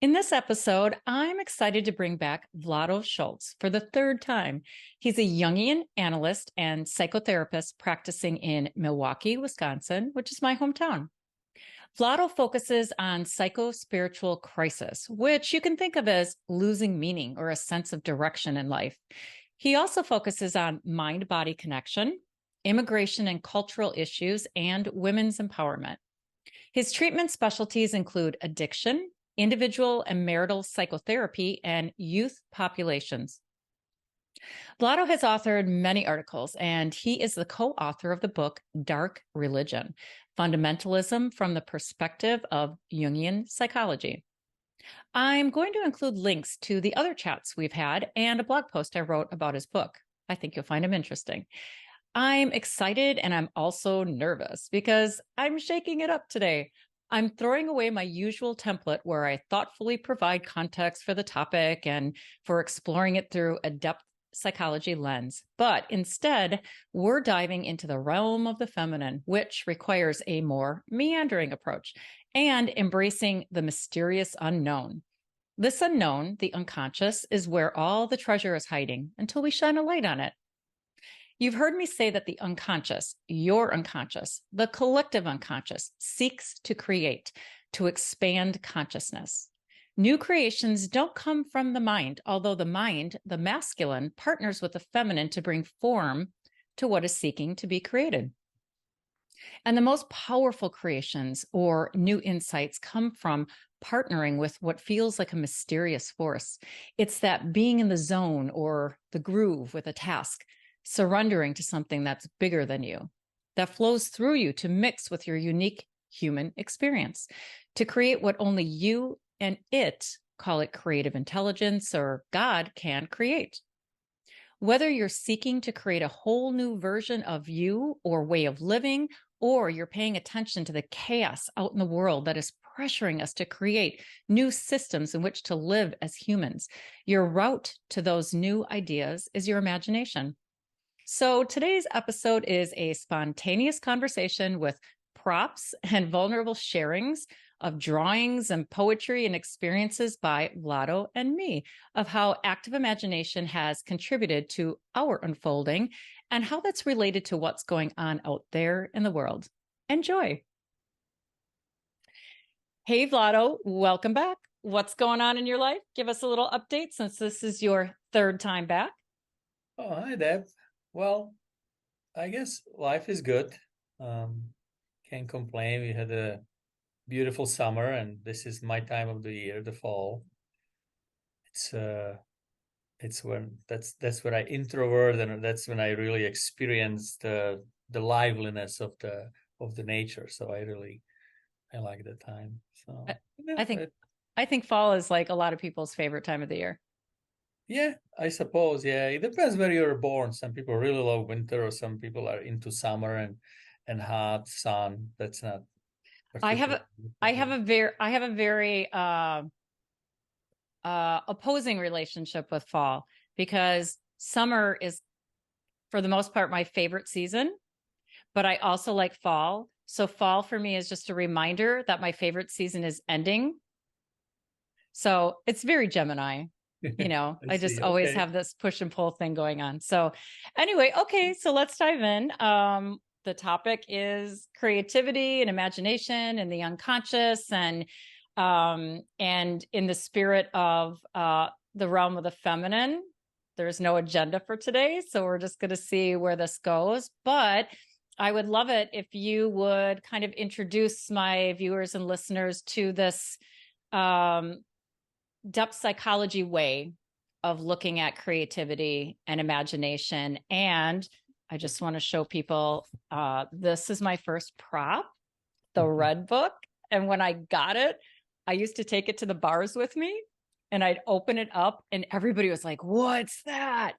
In this episode, I'm excited to bring back Vlado Schultz for the third time. He's a Jungian analyst and psychotherapist practicing in Milwaukee, Wisconsin, which is my hometown. Vlado focuses on psycho-spiritual crisis, which you can think of as losing meaning or a sense of direction in life. He also focuses on mind-body connection, immigration and cultural issues, and women's empowerment. His treatment specialties include addiction, individual and marital psychotherapy, and youth populations. Vlado has authored many articles, and he is the co-author of the book Dark Religion: Fundamentalism from the Perspective of Jungian Psychology. I'm going to include links to the other chats we've had and a blog post I wrote about his book. I think you'll find him interesting. I'm excited and I'm also nervous because I'm shaking it up today. I'm throwing away my usual template where I thoughtfully provide context for the topic and for exploring it through a depth psychology lens. But instead, we're diving into the realm of the feminine, which requires a more meandering approach and embracing the mysterious unknown. This unknown, the unconscious, is where all the treasure is hiding until we shine a light on it. You've heard me say that the unconscious, your unconscious, the collective unconscious, seeks to create, to expand consciousness. New creations don't come from the mind, although the mind, the masculine, partners with the feminine to bring form to what is seeking to be created. And the most powerful creations or new insights come from partnering with what feels like a mysterious force. It's that being in the zone or the groove with a task, surrendering to something that's bigger than you, that flows through you to mix with your unique human experience, to create what only you and it, call it creative intelligence or God, can create. Whether you're seeking to create a whole new version of you or way of living, or you're paying attention to the chaos out in the world that is pressuring us to create new systems in which to live as humans, your route to those new ideas is your imagination. So today's episode is a spontaneous conversation with props and vulnerable sharings of drawings and poetry and experiences by Vlado and me of how active imagination has contributed to our unfolding and how that's related to what's going on out there in the world. Enjoy. Hey, Vlado, welcome back. What's going on in your life? Give us a little update since this is your third time back. Oh, hi, Deb. Well, I guess life is good. Can't complain. We had a beautiful summer, and this is my time of the year, the fall. It's when that's when I introvert, and that's when I really experience the liveliness of the nature. So I like that time. So I yeah, I think I think fall is like a lot of people's favorite time of the year. yeah, I suppose. Yeah, it depends where you're born. Some people really love winter, or some people are into summer and hot sun. That's not I have particularly a for me. I have a very opposing relationship with fall because summer is for the most part my favorite season, but I also like fall. So fall for me is just a reminder that my favorite season is ending. So it's very Gemini. I I just see. always Okay. have this push and pull thing going on. So anyway, okay, so let's dive in. The topic is creativity and imagination and the unconscious and in the spirit of the realm of the feminine. There's no agenda for today, so we're just going to see where this goes. But I would love it if you would kind of introduce my viewers and listeners to this um, depth psychology way of looking at creativity and imagination. And I just want to show people this is my first prop, the red book. And when I got it, I used to take it to the bars with me and I'd open it up and everybody was like, what's that?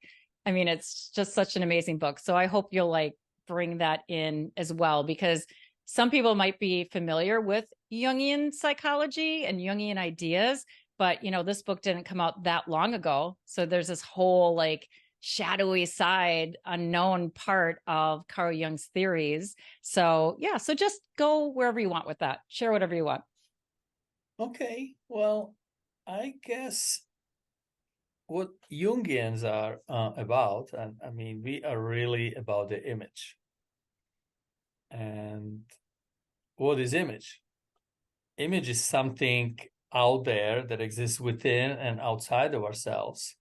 I mean, it's just such an amazing book. So I hope you'll like bring that in as well, because some people might be familiar with Jungian psychology and Jungian ideas, but this book didn't come out that long ago. So there's this whole like shadowy side, unknown part of Carl Jung's theories. So yeah, so just go wherever you want with that. Share whatever you want. Okay. Well, I guess what Jungians are about, and I mean, we are really about the image. And what is image? Image is something out there that exists within and outside of ourselves,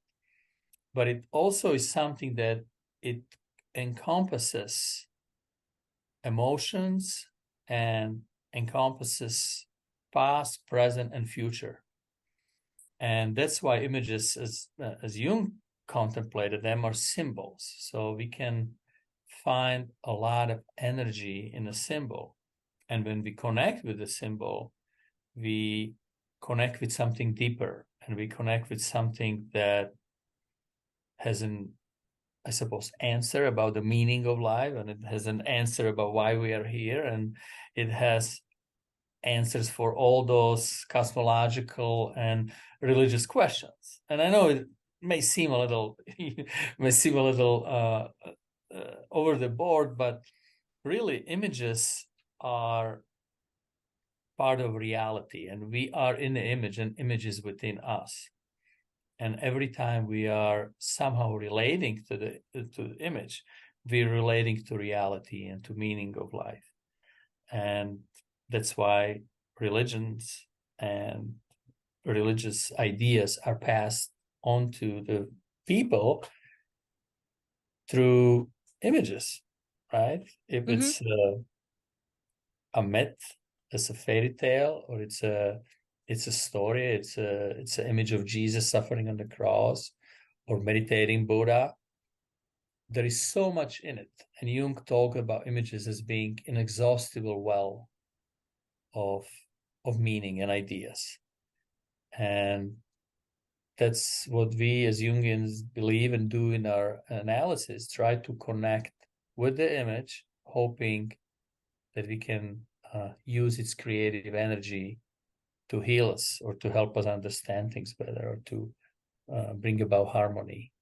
but it also is something that it encompasses emotions and encompasses past, present, and future. And that's why images, as Jung contemplated them, are symbols. So we can find a lot of energy in a symbol. And when we connect with the symbol, we connect with something deeper, and we connect with something that has an, I suppose, answer about the meaning of life, and it has an answer about why we are here, and it has answers for all those cosmological and religious questions. And I know it may seem a little over the board, but really images are part of reality, and we are in the image, and image is within us. And every time we are somehow relating to the image, we're relating to reality and to meaning of life. And that's why religions and religious ideas are passed on to the people through images, right? If Mm-hmm. it's a myth, it's a fairy tale, or it's a story, it's an image of Jesus suffering on the cross, or meditating Buddha. There is so much in it, and Jung talked about images as being inexhaustible well of meaning and ideas. And that's what we as Jungians believe and do in our analysis, try to connect with the image, hoping that we can use its creative energy to heal us, or to help us understand things better, or to bring about harmony.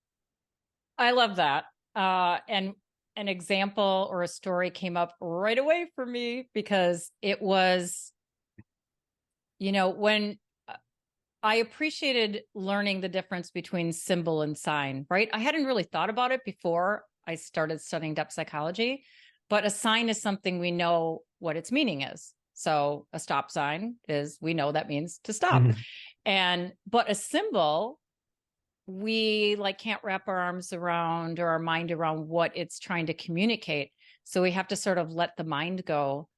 I love that. And an example or a story came up right away for me because it was, when I appreciated learning the difference between symbol and sign, right? I hadn't really thought about it before I started studying depth psychology, but a sign is something we know what its meaning is. So a stop sign is, we know that means to stop. Mm-hmm. But a symbol, we like can't wrap our arms around or our mind around what it's trying to communicate. So we have to sort of let the mind go.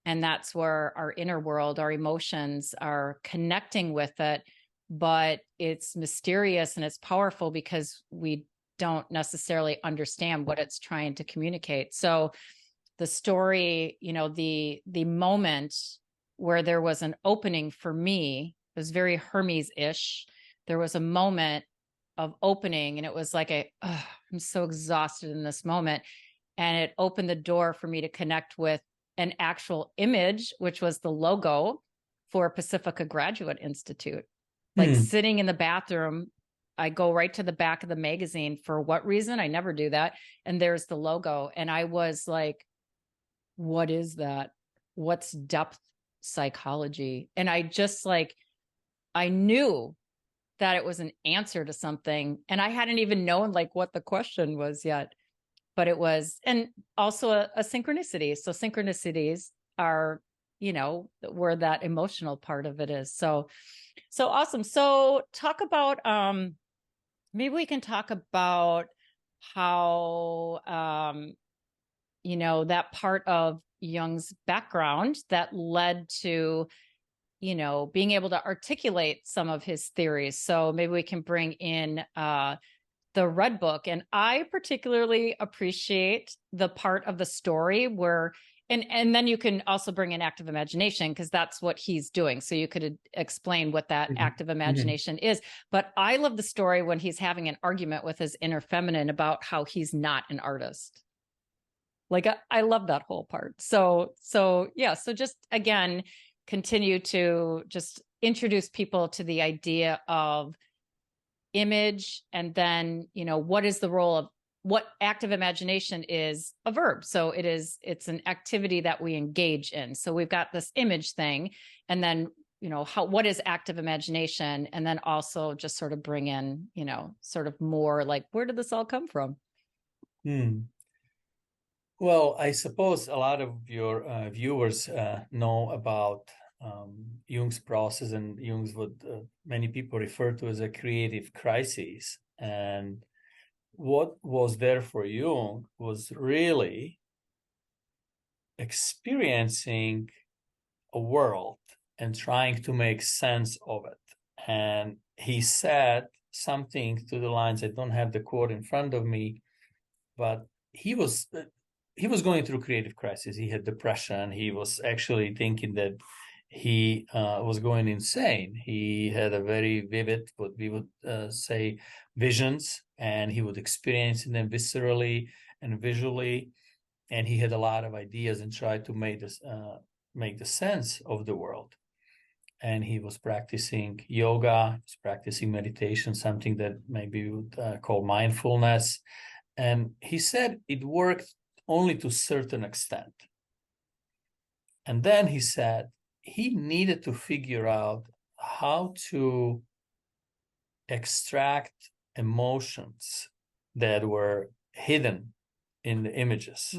And that's where our inner world, our emotions are connecting with it. But it's mysterious and it's powerful because we don't necessarily understand what it's trying to communicate. So the story, the moment where there was an opening for me, it was very Hermes-ish. There was a moment of opening, and it was like I'm so exhausted in this moment. And it opened the door for me to connect with an actual image, which was the logo for Pacifica Graduate Institute. Like sitting in the bathroom, I go right to the back of the magazine. For what reason? I never do that. And there's the logo. And I was like, what is that? What's depth psychology? And I just I knew that it was an answer to something. And I hadn't even known what the question was yet, but it was, and also a synchronicity. So synchronicities are, where that emotional part of it is. So awesome. So talk about, maybe we can talk about how, that part of Jung's background that led to, being able to articulate some of his theories. So maybe we can bring in the Red Book. And I particularly appreciate the part of the story where, and then you can also bring in active imagination, because that's what he's doing. So you could explain what that active imagination is. But I love the story when he's having an argument with his inner feminine about how he's not an artist. I love that whole part. So yeah. So just again, continue to just introduce people to the idea of image, and then what is the role of what active imagination is. A verb, so it's an activity that we engage in. So we've got this image thing, and then what is active imagination? And then also just sort of bring in, sort of more like, where did this all come from? Well, I suppose a lot of your viewers know about Jung's process, and Jung's what many people refer to as a creative crisis. And what was there for Jung was really experiencing a world and trying to make sense of it. And he said something to the lines, I don't have the quote in front of me, but he was going through creative crisis. He had depression. He was actually thinking that he was going insane. He had a very vivid, what we would say, visions, and he would experience them viscerally and visually. And he had a lot of ideas and tried to make the sense of the world. And he was practicing yoga, he was practicing meditation, something that maybe we would call mindfulness. And he said it worked only to a certain extent. And then he said he needed to figure out how to extract emotions that were hidden in the images.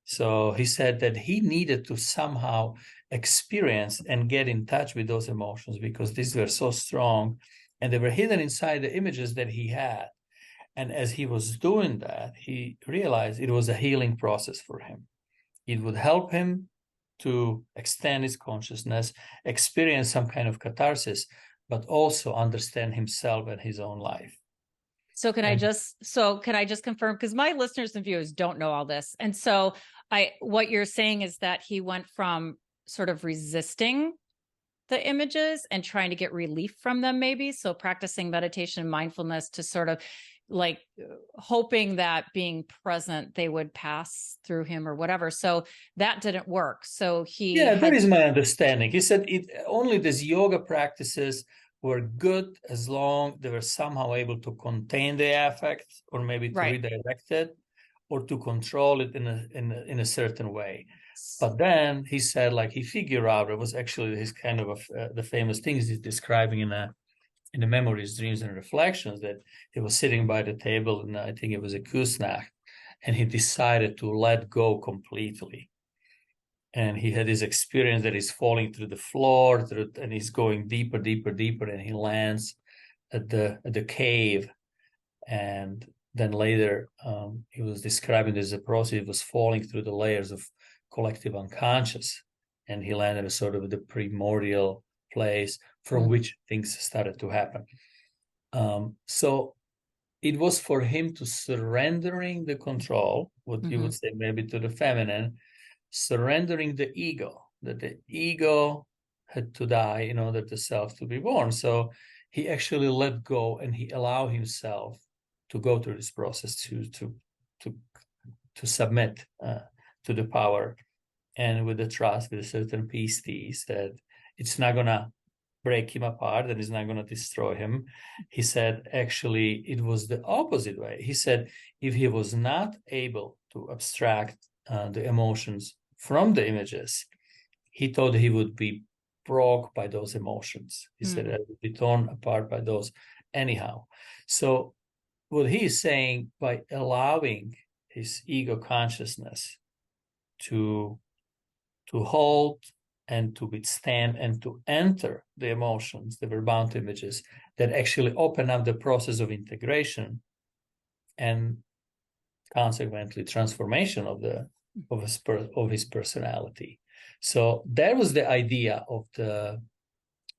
So he said that he needed to somehow experience and get in touch with those emotions because these were so strong and they were hidden inside the images that he had. And as he was doing that, he realized it was a healing process for him. It would help him to extend his consciousness, experience some kind of catharsis, but also understand himself and his own life. So can I just confirm, because my listeners and viewers don't know all this. And so what you're saying is that he went from sort of resisting the images and trying to get relief from them, maybe. So practicing meditation and mindfulness to sort of like hoping that being present, they would pass through him or whatever. So that didn't work. So that is my understanding. He said only these yoga practices were good as long they were somehow able to contain the affect or maybe to redirect it or to control it in a certain way. But then he said, like, he figured out it was actually his kind of the famous things he's describing in the Memories, Dreams, and Reflections, that he was sitting by the table, and I think it was a Kusnacht, and he decided to let go completely. And he had this experience that he's falling through the floor, and he's going deeper, deeper, deeper, and he lands at the cave. And then later, he was describing this as a process. He was falling through the layers of collective unconscious, and he landed at sort of the primordial place from which things started to happen. So it was for him to surrendering the control, what you would say maybe to the feminine, surrendering the ego, that the ego had to die in order the self to be born. So he actually let go and he allowed himself to go through this process to submit to the power, and with the trust, with a certain peace that it's not gonna break him apart and it's not gonna destroy him. He said actually it was the opposite way. He said if he was not able to abstract the emotions from the images, he thought he would be broke by those emotions. He said I would be torn apart by those anyhow. So what he is saying, by allowing his ego consciousness to hold and to withstand and to enter the emotions, the verbound images that actually open up the process of integration and consequently transformation of his personality. So that was the idea of the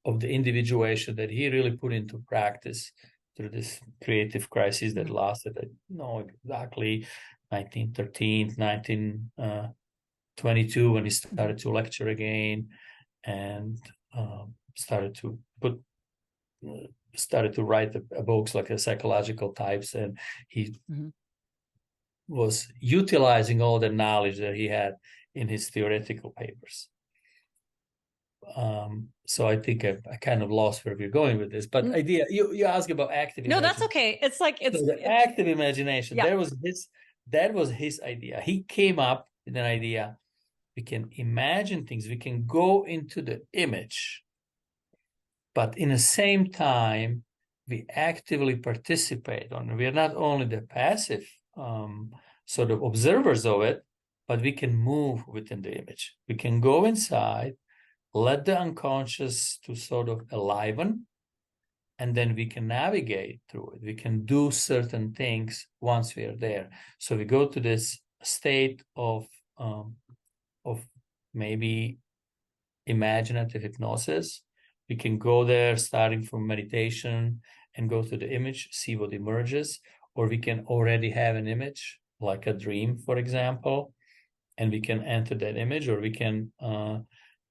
individuation that he really put into practice through this creative crisis that lasted, I don't know exactly, 1913, 1922, when he started to lecture again and started to write books like psychological types, and he was utilizing all the knowledge that he had in his theoretical papers. So I think I kind of lost where we're going with this, but idea you asked about active imagination. No, that's okay. It's like active imagination. Yeah. That was his idea. He came up with an idea. We can imagine things. We can go into the image But in the same time, we actively participate on. We are not only the passive sort of observers of it, but we can move within the image. We can go inside, let the unconscious to sort of enliven, and then we can navigate through it. We can do certain things once we are there. So we go to this state of maybe imaginative hypnosis. We can go there starting from meditation and go to the image, see what emerges, or we can already have an image, like a dream, for example, and we can enter that image, or we can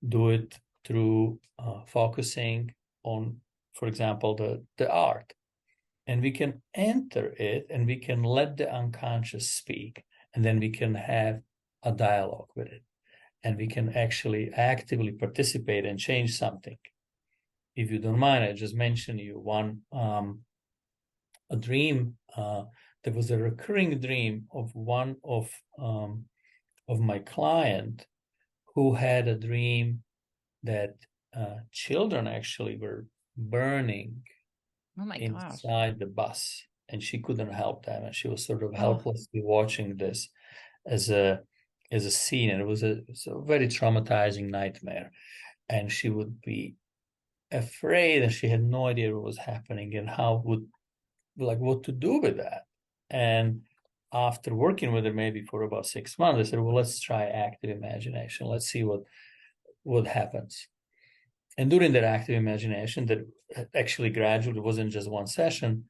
do it through focusing on, for example, the art. And we can enter it and we can let the unconscious speak, and then we can have a dialogue with it. And we can actually actively participate and change something. If you don't mind, I just mentioned you one a dream. There was a recurring dream of one of my client who had a dream that children actually were burning Oh my gosh. inside the bus, and she couldn't help them, and she was sort of Oh, helplessly watching this as a scene, and it was a very traumatizing nightmare, and she would be afraid, and she had no idea what was happening and what to do with that. And after working with her maybe for about 6 months, I said, well, let's try active imagination. Let's see what happens. And during that active imagination, that actually gradually wasn't just one session,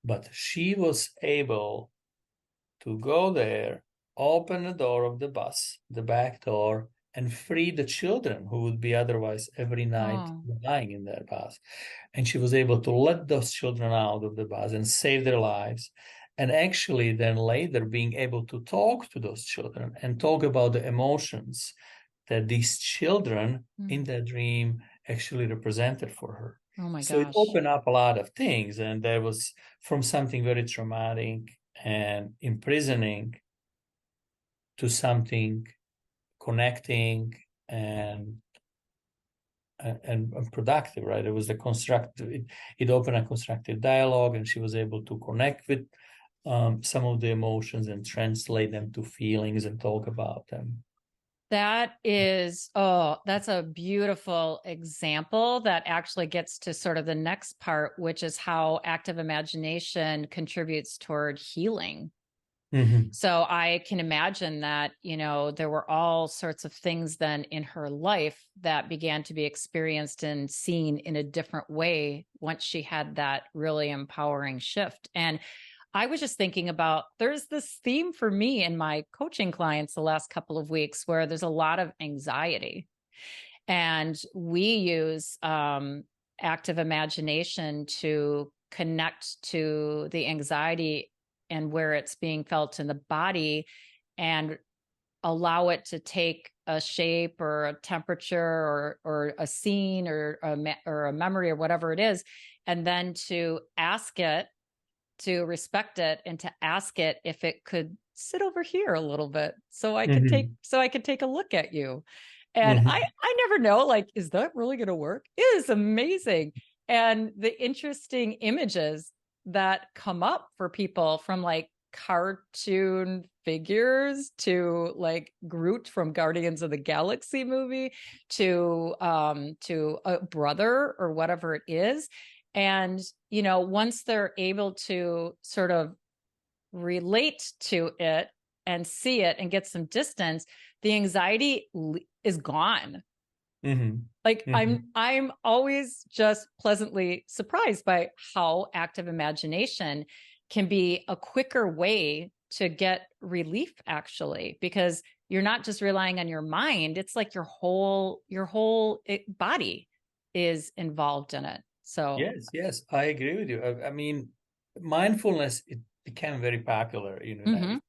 but she was able to go there, open the door of the bus, the back door, and free the children who would be otherwise every night oh, dying in that bus. And she was able to let those children out of the bus and save their lives. And actually, then later, being able to talk to those children and talk about the emotions that these children in that dream actually represented for her. oh my So it gosh. opened up a lot of things. And there was from something very traumatic and imprisoning to something connecting and productive, right? It was the constructive, it opened a constructive dialogue, and she was able to connect with some of the emotions and translate them to feelings and talk about them. That's a beautiful example that actually gets to sort of the next part, which is how active imagination contributes toward healing. Mm-hmm. So I can imagine that, there were all sorts of things then in her life that began to be experienced and seen in a different way once she had that really empowering shift. And I was just thinking about there's this theme for me in my coaching clients the last couple of weeks where there's a lot of anxiety. And we use active imagination to connect to the anxiety and where it's being felt in the body and allow it to take a shape or a temperature or a scene or a memory or whatever it is, and then to ask it, to respect it, and to ask it if it could sit over here a little bit so I could Mm-hmm. take a look at you. And Mm-hmm. I never know, like, is that really going to work? It is amazing. And the interesting images that come up for people, from like cartoon figures to like Groot from Guardians of the Galaxy movie to a brother or whatever it is. And, once they're able to sort of relate to it and see it and get some distance, the anxiety is gone. Like Mm-hmm. I'm always just pleasantly surprised by how active imagination can be a quicker way to get relief, actually, because you're not just relying on your mind. It's like your whole body is involved in it. So Yes, I agree with you. I mean, mindfulness, it became very popular in the United mm-hmm, States.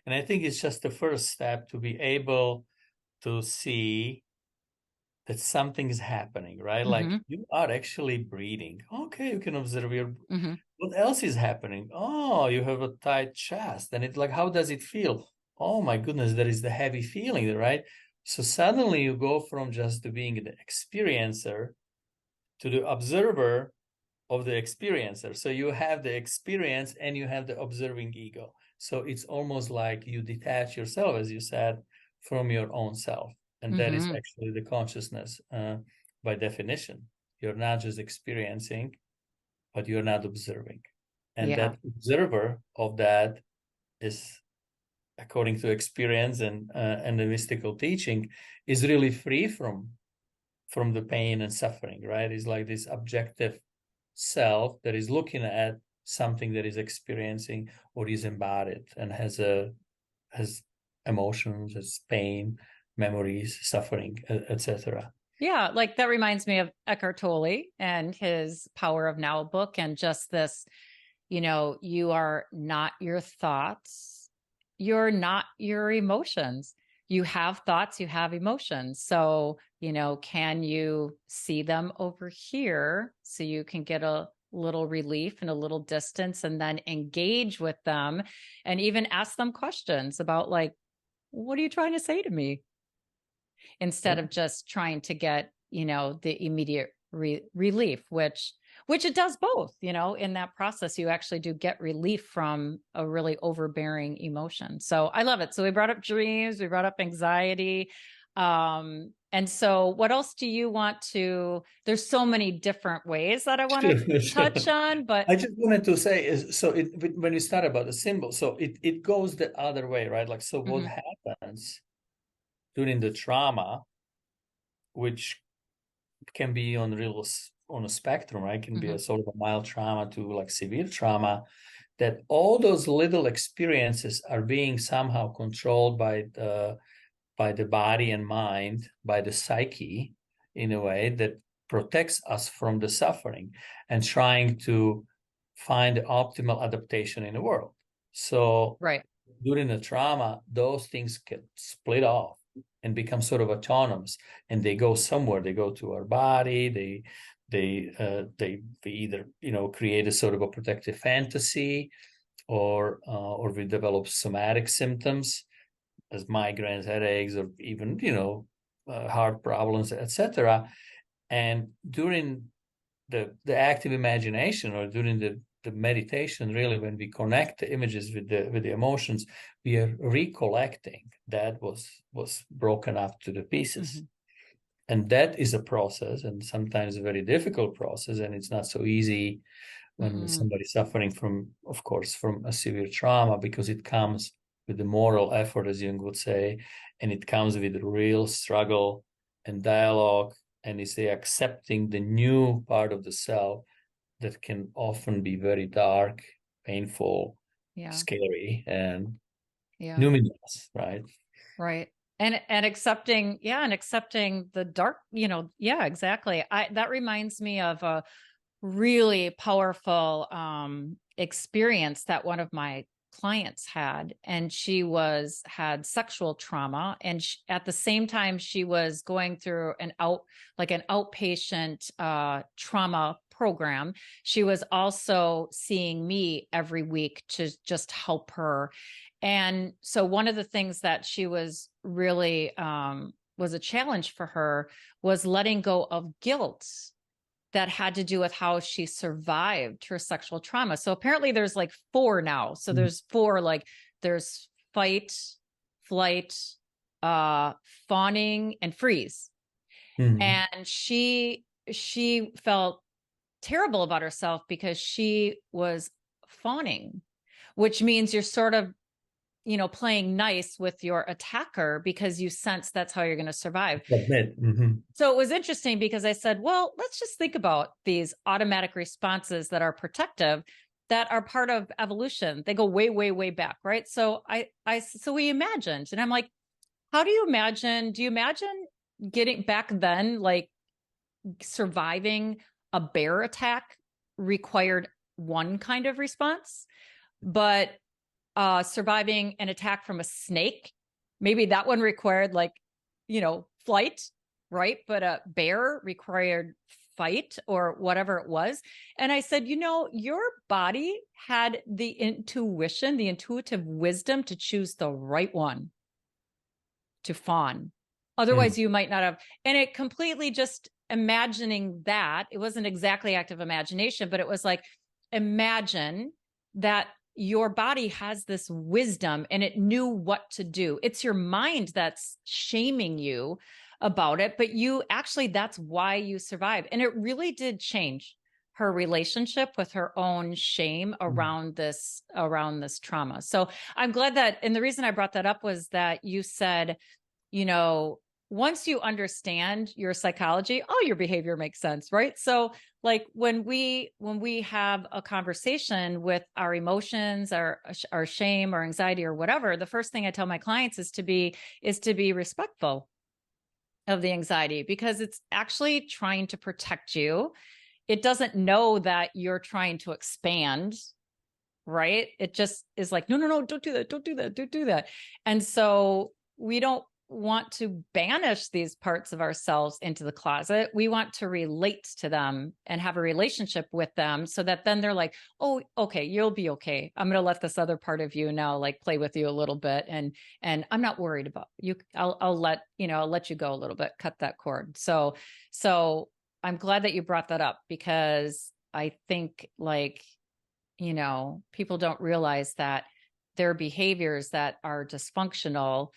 And I think it's just the first step to be able to see that something is happening, right? Like mm-hmm, you are actually breathing. Okay, you can observe your mm-hmm. what else is happening? Oh, you have a tight chest. And it's like, how does it feel? Oh my goodness, there is the heavy feeling, right? So suddenly you go from just being the experiencer to the observer of the experiencer. So you have the experience and you have the observing ego. So it's almost like you detach yourself, as you said, from your own self. And that is Mm-hmm. actually the consciousness by definition. You're not just experiencing, but you're not observing. And Yeah. that observer of that is, according to experience and the mystical teaching, is really free from the pain and suffering, right? It's like this objective self that is looking at something that is experiencing or is embodied and has emotions, has pain, memories, suffering, etc. Yeah, like that reminds me of Eckhart Tolle and his Power of Now book, and just this, you are not your thoughts, you're not your emotions. You have thoughts, you have emotions. So, can you see them over here so you can get a little relief and a little distance, and then engage with them and even ask them questions about, like, what are you trying to say to me? Instead of just trying to get, the immediate relief, which it does both. In that process, you actually do get relief from a really overbearing emotion. So I love it. So we brought up dreams, we brought up anxiety. And so what else do you want to, there's so many different ways that I want to Sure. touch on, but I just wanted to say is, so when you start about the symbol, so it goes the other way, right? Like, so what mm-hmm, happens during the trauma, which can be on a spectrum, right? It can be mm-hmm, a sort of a mild trauma to like severe trauma, that all those little experiences are being somehow controlled by the body and mind, by the psyche, in a way that protects us from the suffering and trying to find the optimal adaptation in the world. So right. during the trauma, those things get split off and become sort of autonomous, and they go somewhere. They go to our body. They either create a sort of a protective fantasy, or we develop somatic symptoms as migraines, headaches, or even heart problems, etc. And during the active imagination, or during the meditation, really, when we connect the images with the emotions, we are recollecting that was broken up to the pieces. Mm-hmm, And that is a process, and sometimes a very difficult process, and it's not so easy when mm-hmm. somebody's suffering from, of course, from a severe trauma, because it comes with the moral effort, as Jung would say, and it comes with real struggle and dialogue, and is the accepting the new part of the self that can often be very dark, painful, Yeah. scary, and Yeah. numinous, right? Right. And accepting, yeah, and accepting the dark, yeah, exactly. That reminds me of a really powerful experience that one of my clients had, and she had sexual trauma, and at the same time she was going through an outpatient trauma program. She was also seeing me every week to just help her. And so one of the things that she was really was a challenge for her was letting go of guilt that had to do with how she survived her sexual trauma. So apparently there's like 4 now. So there's 4, like there's fight, flight, fawning, and freeze. Mm-hmm. And she felt terrible about herself because she was fawning, which means you're sort of playing nice with your attacker because you sense that's how you're going to survive. Submit. Mm-hmm. So it was interesting because I said, well, let's just think about these automatic responses that are protective, that are part of evolution. They go way, way, way back, right? So so we imagined, and I'm like, how do you imagine? Do you imagine getting back then, like surviving a bear attack required one kind of response, but surviving an attack from a snake, maybe that one required flight, right? But a bear required fight or whatever it was. And I said, your body had the intuition, the intuitive wisdom to choose the right one, to fawn. Otherwise, you might not have. And it completely just imagining that. It wasn't exactly active imagination, but it was like, imagine that your body has this wisdom and it knew what to do. It's your mind that's shaming you about it, but you actually, that's why you survived. And it really did change her relationship with her own shame around this trauma. So I'm glad that, and the reason I brought that up was that you said, you know, once you understand your psychology, oh, your behavior makes sense, right? So like when we have a conversation with our emotions, our shame or anxiety or whatever, the first thing I tell my clients is to be respectful of the anxiety, because it's actually trying to protect you. It doesn't know that you're trying to expand, right? It just is like, no, no, no, don't do that. Don't do that. Don't do that. And so we don't want to banish these parts of ourselves into the closet. We want to relate to them and have a relationship with them so that then they're like, oh, okay, you'll be okay. I'm going to let this other part of you now like play with you a little bit. And I'm not worried about you. I'll let you go a little bit, cut that cord. So I'm glad that you brought that up, because I think like, people don't realize that their behaviors that are dysfunctional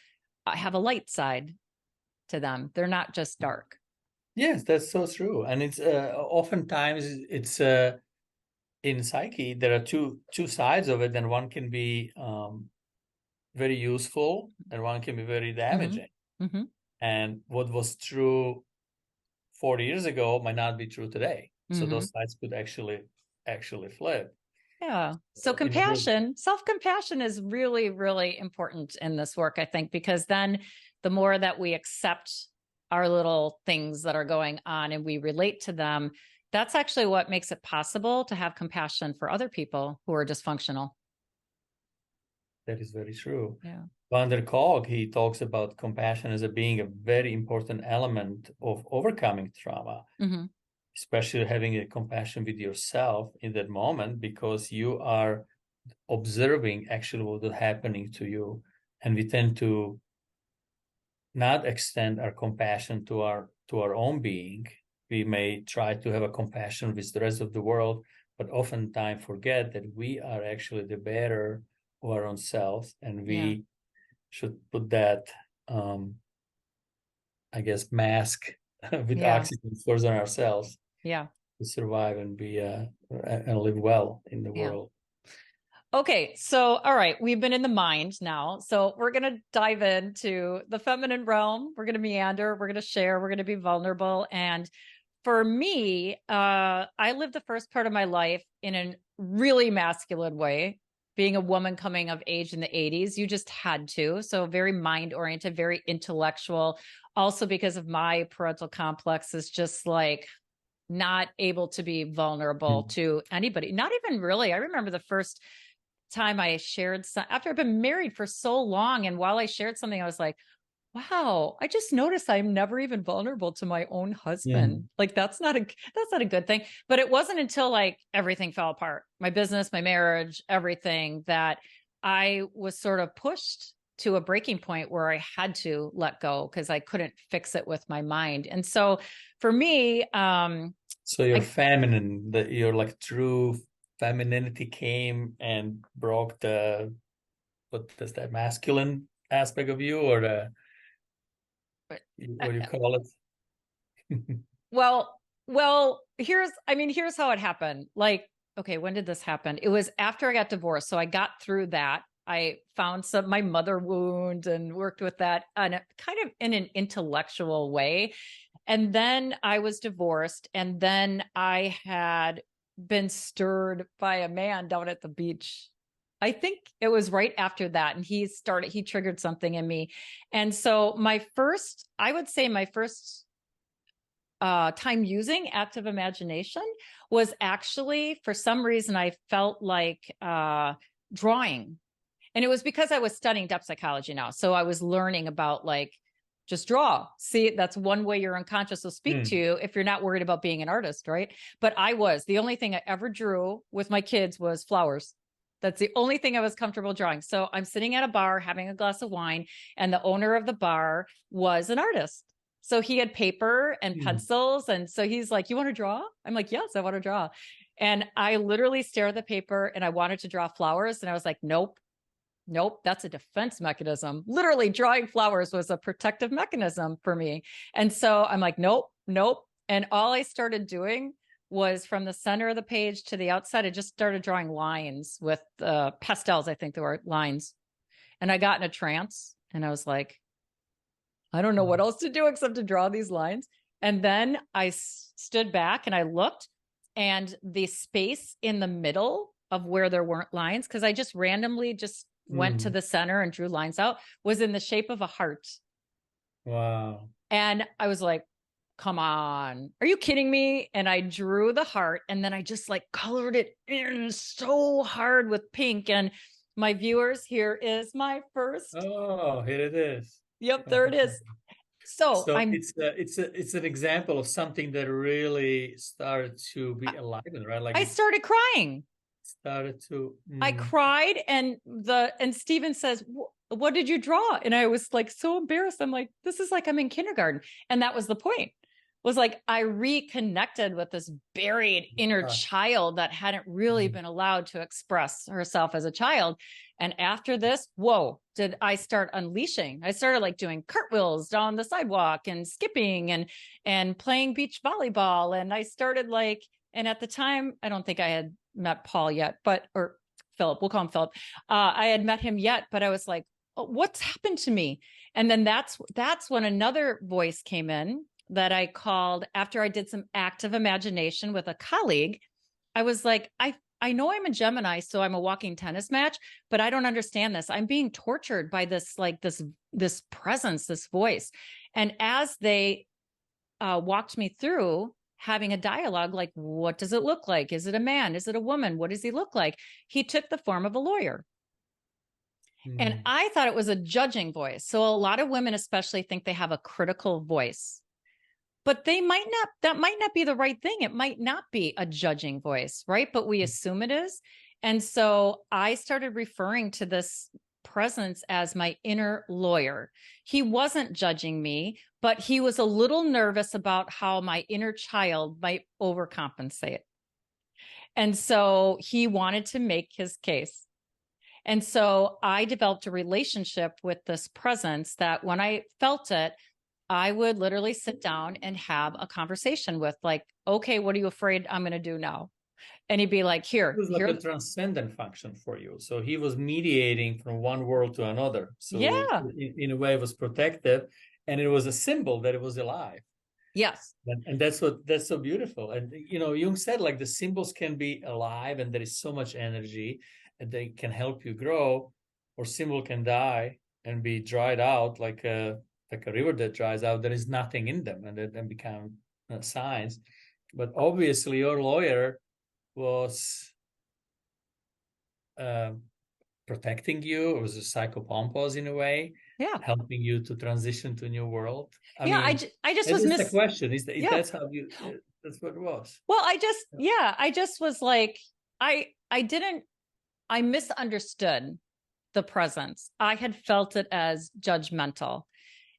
have a light side to them. They're not just dark. Yes, that's so true. And it's oftentimes it's in psyche, there are two sides of it, and one can be very useful and one can be very damaging. Mm-hmm. And what was true 40 years ago might not be true today. So those sides could actually flip. Yeah. So self-compassion is really, really important in this work, I think, because then the more that we accept our little things that are going on and we relate to them, that's actually what makes it possible to have compassion for other people who are dysfunctional. That is very true. Yeah. Van der Kolk, he talks about compassion as being a very important element of overcoming trauma. Especially having a compassion with yourself in that moment, because you are observing actually what is happening to you. And we tend to not extend our compassion to our own being. We may try to have a compassion with the rest of the world, but oftentimes forget that we are actually the bearer of our own selves, and we should put that mask with oxygen first on ourselves. Yeah. To survive and be and live well in the world. Okay, so all right, we've been in the mind now. So we're going to dive into the feminine realm. We're going to meander, we're going to share, we're going to be vulnerable. And for me, I lived the first part of my life in a really masculine way. Being a woman coming of age in the 80s, you just had to. So very mind oriented, very intellectual. Also because of my parental complex is just like not able to be vulnerable to anybody. Not even really. I remember the first time I shared after I've been married for so long. And while I shared something, I was like, wow, I just noticed I'm never even vulnerable to my own husband. Like that's not a good thing. But it wasn't until like everything fell apart, my business, my marriage, everything, that I was sort of pushed to a breaking point where I had to let go because I couldn't fix it with my mind. And so for me, so you're feminine, that your like true femininity came and broke the, what does that masculine aspect of you, or the what do you call it? well, here's how it happened. Like, okay, when did this happen? It was after I got divorced. So I got through that. I found my mother wound and worked with that kind of in an intellectual way. And then I was divorced. And then I had been stirred by a man down at the beach. I think it was right after that. And he triggered something in me. And so my first time using active imagination was actually, for some reason, I felt like drawing. And it was because I was studying depth psychology now. So I was learning about like, just draw. See, that's one way your unconscious will speak to you if you're not worried about being an artist, right? But the only thing I ever drew with my kids was flowers. That's the only thing I was comfortable drawing. So I'm sitting at a bar having a glass of wine, and the owner of the bar was an artist. So he had paper and Hmm. pencils. And so he's like, you want to draw? I'm like, yes, I want to draw. And I literally stare at the paper and I wanted to draw flowers. And I was like, nope, nope, that's a defense mechanism. Literally, drawing flowers was a protective mechanism for me. And so I'm like, nope, nope. And all I started doing was from the center of the page to the outside, I just started drawing lines with pastels. I think there were lines. And I got in a trance and I was like, I don't know what else to do except to draw these lines. And then I stood back and I looked, and the space in the middle of where there weren't lines, because I just randomly just went to Hmm. the center and drew lines out, was in the shape of a heart. Wow. And I was like, come on, are you kidding me? And I drew the heart and then I just like colored it in so hard with pink. And my viewers, here is my first. Oh, here it is. Yep, there it is. So So I'm it's an example of something that really started to be I alive, right? Like I it started crying. started to. I cried, and Steven says, what did you draw? And I was like so embarrassed. I'm like, this is like I'm in kindergarten. And that was the point. Was like I reconnected with this buried inner child that hadn't really been allowed to express herself as a child. And after this, whoa, did I start unleashing. I started like doing cartwheels down the sidewalk and skipping and playing beach volleyball. And I started like, and at the time, I don't think I had met Paul yet, or Philip, we'll call him Philip. I had met him yet, but I was like, oh, what's happened to me? And then that's when another voice came in that I called after I did some active imagination with a colleague. I was like, I know I'm a Gemini, so I'm a walking tennis match, but I don't understand this. I'm being tortured by this, like this presence, this voice. And as they walked me through having a dialogue, like, what does it look like? Is it a man? Is it a woman? What does he look like? He took the form of a lawyer. And I thought it was a judging voice. So a lot of women especially think they have a critical voice, but that might not be the right thing. It might not be a judging voice, right? But we assume it is. And so I started referring to this presence as my inner lawyer. He wasn't judging me, but he was a little nervous about how my inner child might overcompensate. And so he wanted to make his case. And so I developed a relationship with this presence that when I felt it, I would literally sit down and have a conversation with, like, okay, what are you afraid I'm going to do now? And he'd be like, It was like here. a transcendent function for you. So he was mediating from one world to another. So Yeah. in a way, it was protective, and it was a symbol that it was alive. Yes. And that's so beautiful. And Jung said like the symbols can be alive, and there is so much energy, and they can help you grow, or symbol can die and be dried out like a river that dries out. There is nothing in them, and then become signs. But obviously, your lawyer was uh, protecting you. It was a psychopompos in a way, Yeah. helping you to transition to a new world. I Yeah. mean, I just that was is the question. Is yeah. that's how you? That's what it was. Well, I just was like, I didn't, I misunderstood the presence. I had felt it as judgmental,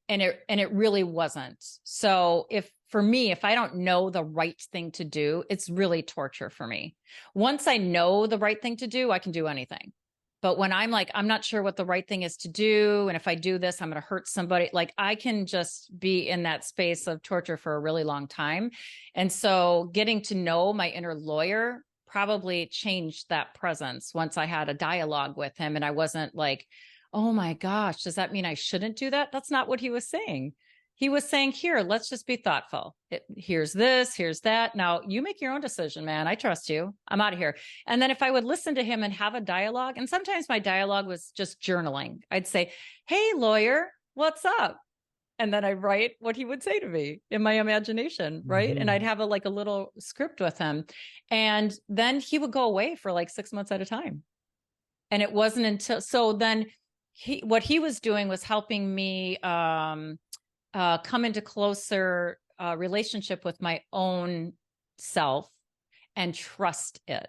and it really wasn't. So if for me, if I don't know the right thing to do, it's really torture for me. Once I know the right thing to do, I can do anything. But when I'm like, I'm not sure what the right thing is to do, and if I do this, I'm going to hurt somebody, like I can just be in that space of torture for a really long time. And so getting to know my inner lawyer probably changed that presence once I had a dialogue with him, and I wasn't like, oh my gosh, does that mean I shouldn't do that? That's not what he was saying. He was saying, here, let's just be thoughtful. Here's this, here's that. Now you make your own decision, man. I trust you. I'm out of here. And then if I would listen to him and have a dialogue, and sometimes my dialogue was just journaling, I'd say, hey, lawyer, what's up? And then I'd write what he would say to me in my imagination, right? And I'd have a little script with him. And then he would go away for like 6 months at a time. And it wasn't until, so then what he was doing was helping me come into closer relationship with my own self and trust it.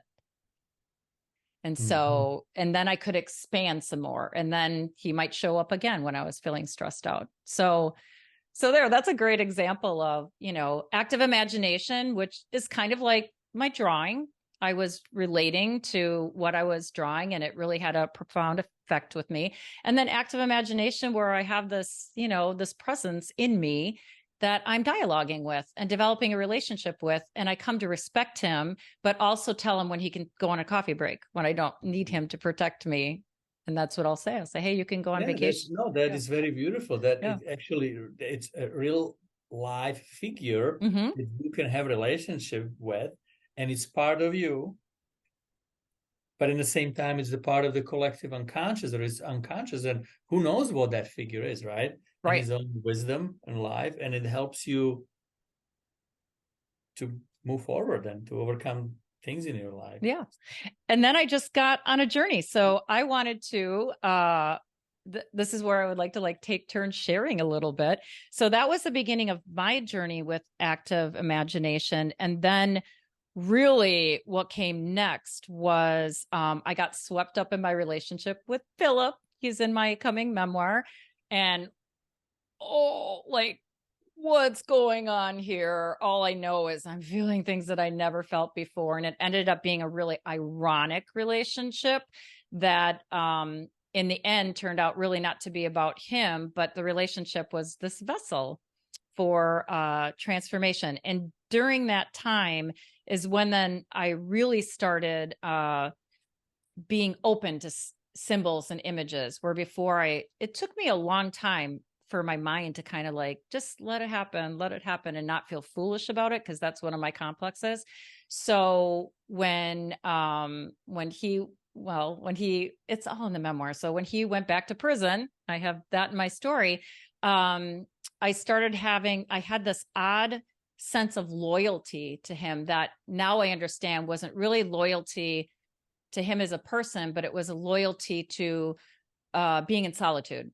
And so, and then I could expand some more. And then he might show up again when I was feeling stressed out. So So that's a great example of, active imagination, which is kind of like my drawing. I was relating to what I was drawing, and it really had a profound effect with me. And then active imagination, where I have this, this presence in me that I'm dialoguing with and developing a relationship with. And I come to respect him, but also tell him when he can go on a coffee break, when I don't need him to protect me. And that's what I'll say. I'll say, hey, you can go on Yeah, vacation. that Yeah. is very beautiful. That Yeah. it actually it's a real life figure Mm-hmm. that you can have a relationship with, and it's part of you, but in the same time, it's the part of the collective unconscious, or it's unconscious, and who knows what that figure is, right? And Right. his own wisdom and life, and it helps you to move forward and to overcome things in your life. Yeah. And then I just got on a journey. So I wanted to this is where I would like to take turns sharing a little bit. So that was the beginning of my journey with active imagination. And then really what came next was I got swept up in my relationship with Philip. He's in my coming memoir. And what's going on here? All I know is I'm feeling things that I never felt before. And it ended up being a really ironic relationship that in the end turned out really not to be about him, but the relationship was this vessel for transformation. And during that time is when then I really started being open to symbols and images, where before it took me a long time for my mind to kind of just let it happen and not feel foolish about it, because that's one of my complexes. So when he it's all in the memoir. So when he went back to prison, I have that in my story. I had this odd sense of loyalty to him that now I understand wasn't really loyalty to him as a person, but it was a loyalty to being in solitude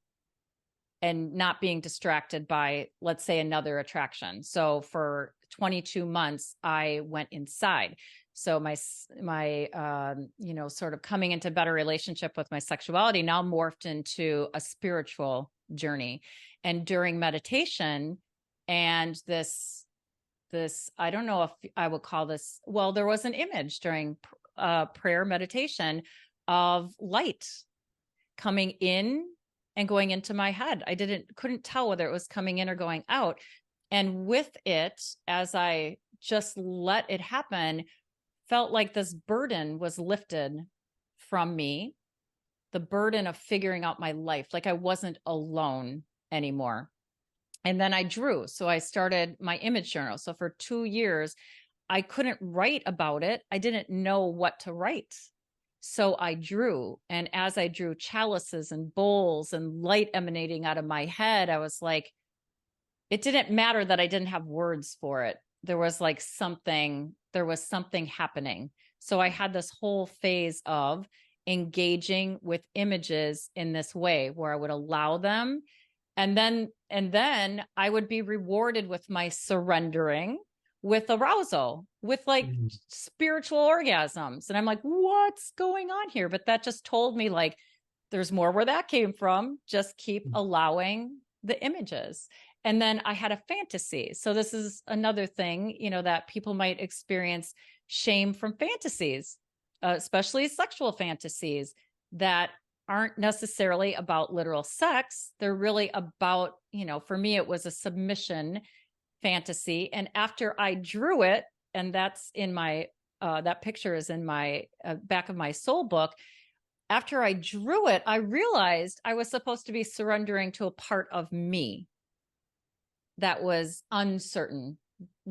and not being distracted by, let's say, another attraction. So for 22 months, I went inside. So my sort of coming into better relationship with my sexuality now morphed into a spiritual journey. And during meditation and this, I don't know if I would call this, well, there was an image during prayer meditation of light coming in and going into my head. I couldn't tell whether it was coming in or going out. And with it, as I just let it happen, felt like this burden was lifted from me, the burden of figuring out my life, like I wasn't alone anymore. And then I drew. So I started my image journal. So for 2 years, I couldn't write about it. I didn't know what to write. So I drew. And as I drew chalices and bowls and light emanating out of my head, I was like, it didn't matter that I didn't have words for it. There was something happening. So I had this whole phase of engaging with images in this way where I would allow them. And then I would be rewarded with my surrendering, with arousal, with spiritual orgasms. And I'm like, what's going on here? But that just told me there's more where that came from. Just keep allowing the images. And then I had a fantasy. So this is another thing, that people might experience shame from fantasies, especially sexual fantasies that aren't necessarily about literal sex. They're really about, for me, it was a submission fantasy. And after I drew it, and that's in my, that picture is in my back of my soul book. After I drew it, I realized I was supposed to be surrendering to a part of me that was uncertain.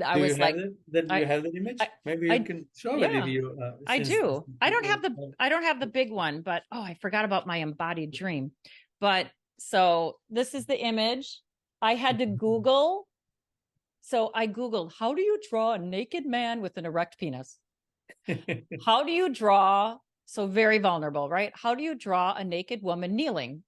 I was like, Do you I, have that image? Maybe you I, can show it if yeah, you. I Since do. I don't have people, the big one, but I forgot about my embodied dream. But so this is the image. I had to Google. So I Googled, how do you draw a naked man with an erect penis? How do you draw? So very vulnerable, right? How do you draw a naked woman kneeling?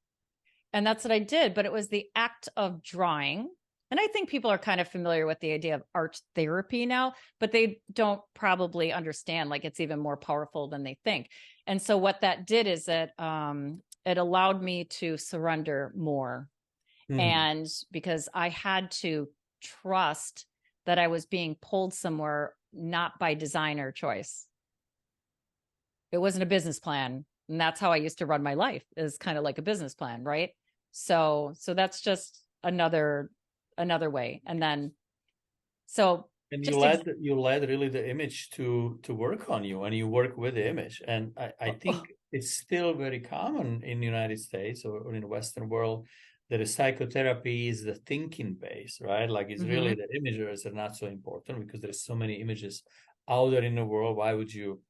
And that's what I did. But it was the act of drawing. And I think people are kind of familiar with the idea of art therapy now, but they don't probably understand it's even more powerful than they think. And so what that did is it allowed me to surrender more. And because I had to trust that I was being pulled somewhere, not by design or choice. It wasn't a business plan. And that's how I used to run my life, is kind of like a business plan, right? So that's just another way. And then and just you let really the image to work on you, and you work with the image. And I think it's still very common in the United States or in the Western world that a psychotherapy is the thinking base, right? Like it's really the images are not so important because there's so many images out there in the world. Why would you,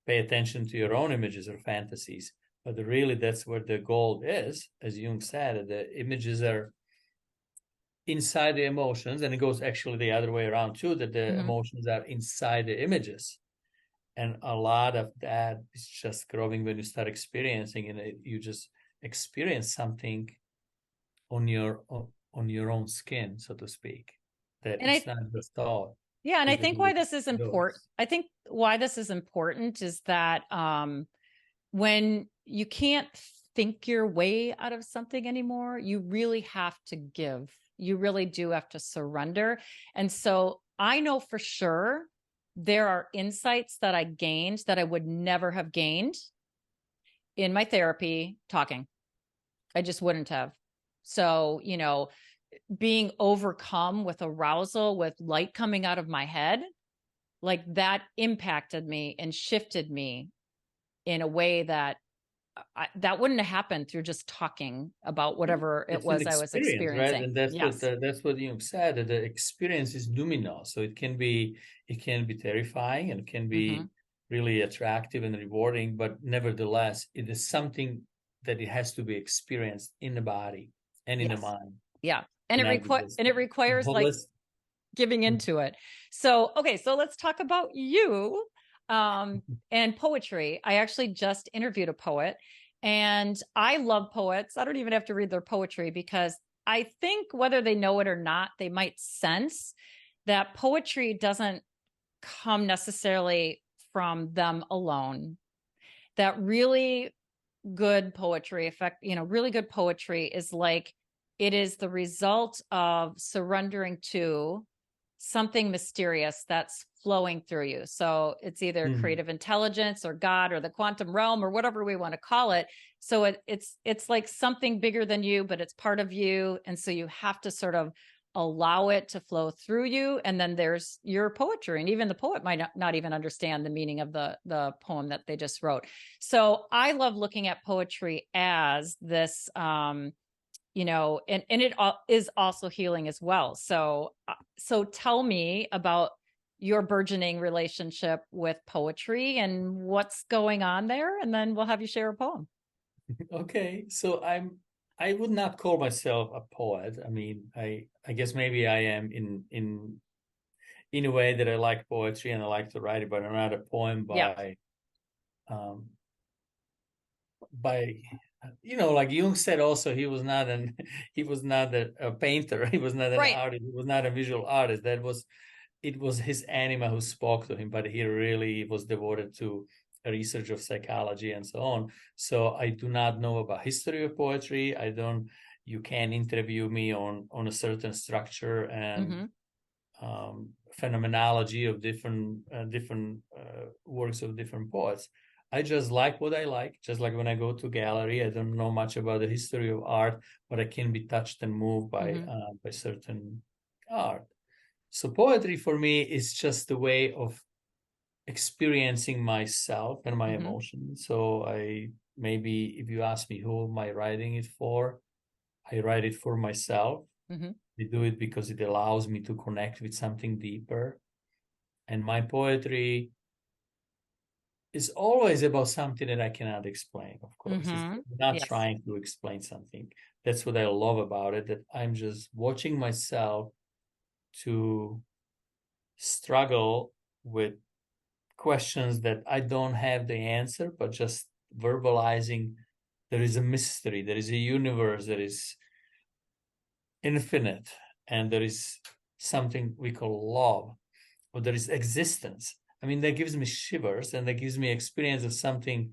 pay attention to your own images or fantasies? But really, that's where the gold is, as Jung said. The images are inside the emotions, and it goes actually the other way around too, that the emotions are inside the images. And a lot of that is just growing when you start experiencing it. You just experience something on your own skin, so to speak, that and it's not just thought. yeah, and I It think really why this is important. goes. I think why this is important is that when you can't think your way out of something anymore, you really have to give. You really do have to surrender. And so I know for sure there are insights that I gained that I would never have gained in my therapy talking. I just wouldn't have. So, being overcome with arousal, with light coming out of my head, like that impacted me and shifted me in a way that that wouldn't have happened through just talking about whatever it It's an was I was experience, right? experiencing. And Yes. that's what Jung said, that the experience is luminous. So it can be terrifying, and it can be really attractive and rewarding, but nevertheless, it is something that it has to be experienced in the body and in the Yes. mind. Yeah. And Cannot be just it requires like holistic. giving into it. So, okay, so let's talk about you and poetry. I actually just interviewed a poet, and I love poets. I don't even have to read their poetry because I think whether they know it or not, they might sense that poetry doesn't come necessarily from them alone. That really good poetry really good poetry is like, it is the result of surrendering to something mysterious that's flowing through you. So it's either creative intelligence or God or the quantum realm or whatever we want to call it. So it's like something bigger than you, but it's part of you. And so you have to sort of allow it to flow through you. And then there's your poetry. And even the poet might not even understand the meaning of the poem that they just wrote. So I love looking at poetry as this and it is also healing as well. So tell me about your burgeoning relationship with poetry and what's going on there, and then we'll have you share a poem. Okay, so I would not call myself a poet. I mean, I guess maybe I am in a way that I like poetry and I like to write it, but I'm not a poem Yeah. um by like Jung said also, he was not a painter, he was not an Right. artist, he was not a visual artist. It was his anima who spoke to him, but he really was devoted to research of psychology and so on. So I do not know about history of poetry. I don't. You can interview me on a certain structure and phenomenology of different works of different poets. I just like what I like. Just like when I go to gallery, I don't know much about the history of art, but I can be touched and moved by certain art. So poetry for me is just a way of experiencing myself and my emotions. So maybe if you ask me who am I writing it for, I write it for myself. I do it because it allows me to connect with something deeper. And my poetry is always about something that I cannot explain, of course. It's not Yes. trying to explain something. That's what I love about it, that I'm just watching myself to struggle with questions that I don't have the answer, but just verbalizing there is a mystery, there is a universe that is infinite, and there is something we call love, or there is existence. I mean, that gives me shivers, and that gives me experience of something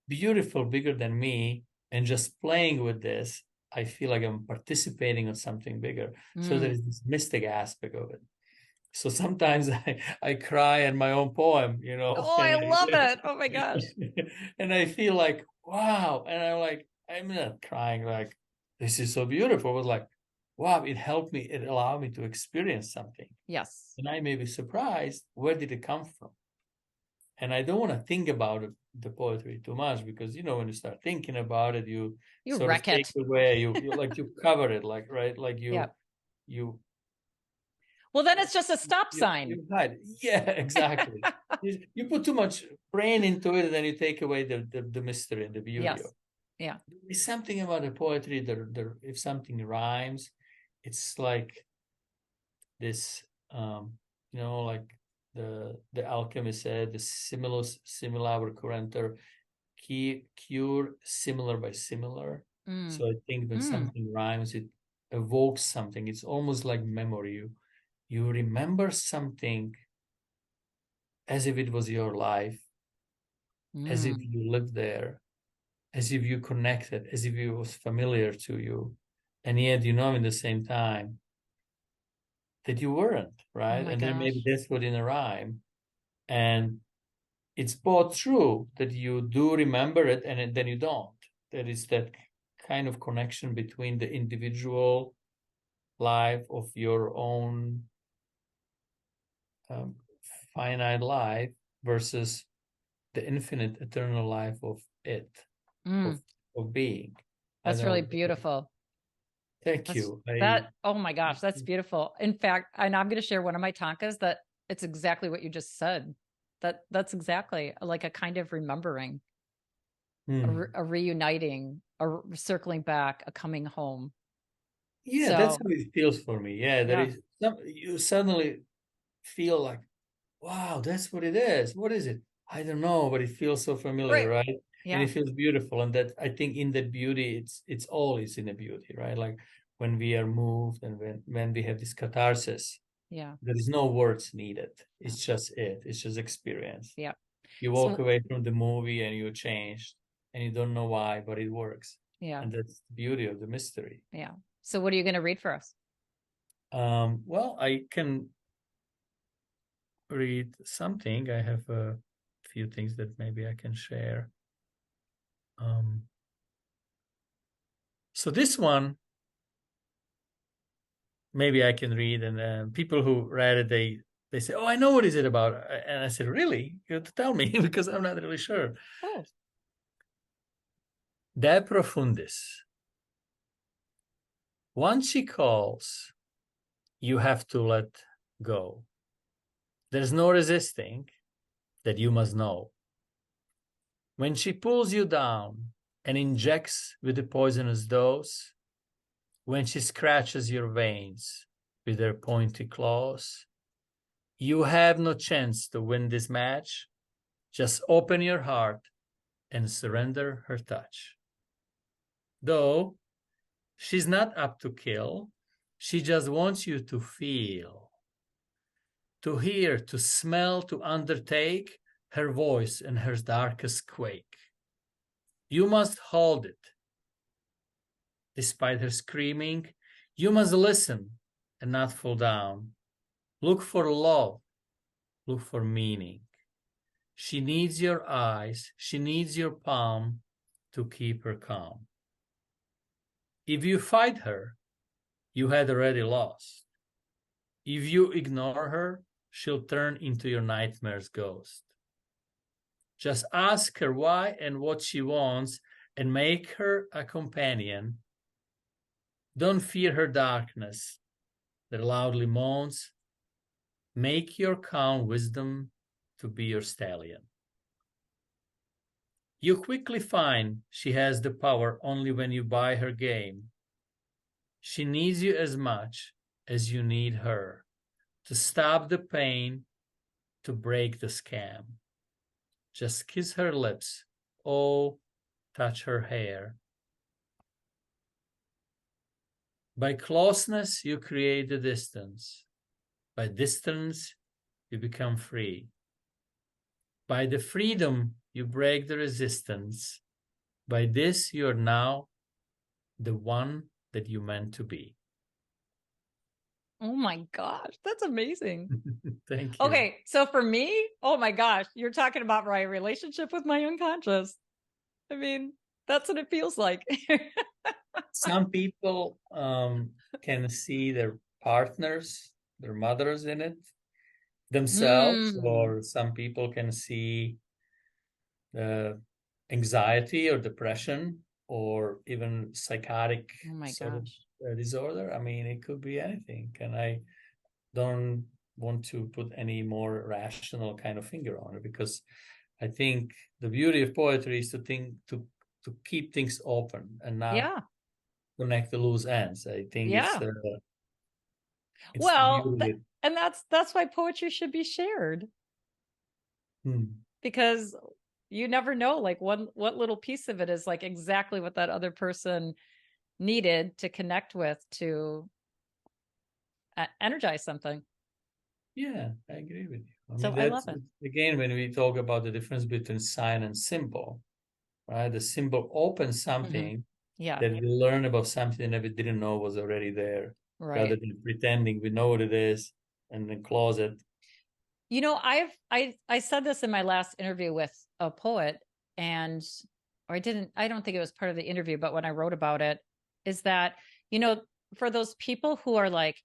beautiful, bigger than me, and just playing with this I feel like I'm participating in something bigger. So Mm. there's this mystic aspect of it. So sometimes I cry at my own poem, Oh, I love it. Oh my gosh. and I feel like, wow. And I'm not crying like, this is so beautiful. It was like, wow, it helped me. It allowed me to experience something. Yes. And I may be surprised, where did it come from? And I don't want to think about the poetry too much, because when you start thinking about it, you You sort of wreck take it. away, you cover it, like, right, like Yeah. you Well, then it's just a stop you, sign. you hide. Yeah, exactly. You put too much brain into it, and then you take away the mystery and the beauty of Yes. it. Yeah. There's something about the poetry that if something rhymes, it's like this, like the alchemist said, the simulus similabur curantur, cure similar by similar. Mm. So I think when Mm. something rhymes, it evokes something. It's almost like memory. You remember something as if it was your life, as if Mm. you lived there, as if you connected, as if it was familiar to you. And yet, in the same time that you weren't, Oh right? my And then maybe gosh. that's what in a rhyme. And it's both true that you do remember it and then you don't. There is that kind of connection between the individual life of your own um, finite life versus the infinite eternal life of it, of Mm. of being. I That's really don't know. beautiful. Thank That's you. oh my gosh, that's beautiful. In fact, and I'm going to share one of my tankas that it's exactly what you just said. That's exactly like a kind of remembering, a reuniting, circling back, a coming home. Yeah, that's So, how it feels for me. Yeah, there yeah, is you suddenly feel like, wow, that's what it is. What is it? I don't know, but it feels so familiar, right. right? And Yeah, it feels beautiful. And that, I think, in that beauty, it's always in the beauty, right? Like when we are moved and when we have this catharsis, yeah, there is no words needed. yeah, It's just it. It's just experience. yeah. You walk So, away from the movie and you're changed, and you don't know why, but it works. yeah, And that's the beauty of the mystery. yeah. So, what are you going to read for us? Well, I can read something. I have a few things that maybe I can share. Um, so this one, maybe I can read, and people who read it, they say, "Oh, I know what is it about," and I said, "Really? You have to tell me because I'm not really sure." Oh, De profundis. Once she calls, you have to let go. There's no resisting that, you must know. When she pulls you down and injects with the poisonous dose, when she scratches your veins with her pointy claws, you have no chance to win this match. Just open your heart and surrender her touch. Though she's not up to kill, she just wants you to feel, to hear, to smell, to undertake her voice in her darkest quake. You must hold it. Despite her screaming, you must listen and not fall down. Look for love, look for meaning. She needs your eyes, she needs your palm to keep her calm. If you fight her, you had already lost. If you ignore her, she'll turn into your nightmare's ghost. Just ask her why and what she wants and make her a companion. Don't fear her darkness that loudly moans. Make your calm wisdom to be your stallion. You quickly find she has the power only when you buy her game. She needs you as much as you need her to stop the pain, to break the scam. Just kiss her lips. Oh, touch her hair. By closeness, you create the distance. By distance, you become free. By the freedom, you break the resistance. By this, you are now the one that you meant to be. Oh my gosh, that's amazing. Thank you. Okay, so for me, oh my gosh, you're talking about my relationship with my unconscious. I mean, that's what it feels like. Some people can see their partners, their mothers in it themselves, Mm. or some people can see anxiety or depression or even psychotic Oh my sort of gosh. disorder. I mean, it could be anything. And I don't want to put any more rational kind of finger on it, because I think the beauty of poetry is to think to keep things open and not Yeah. connect the loose ends. I think Yeah. it's the Well, beauty. and that's why poetry should be shared, because you never know, like what little piece of it is like exactly what that other person needed to connect with to energize something. Yeah, I agree with you. I So mean, I love that's it. again when we talk about the difference between sign and symbol, right? The symbol opens Hmm. something Yeah. that we learn about something that we didn't know was already there, rather Right. than pretending we know what it is and then close it. I said this in my last interview with a poet, and or I don't think it was part of the interview, but when I wrote about it, is that, you know, for those people who are like,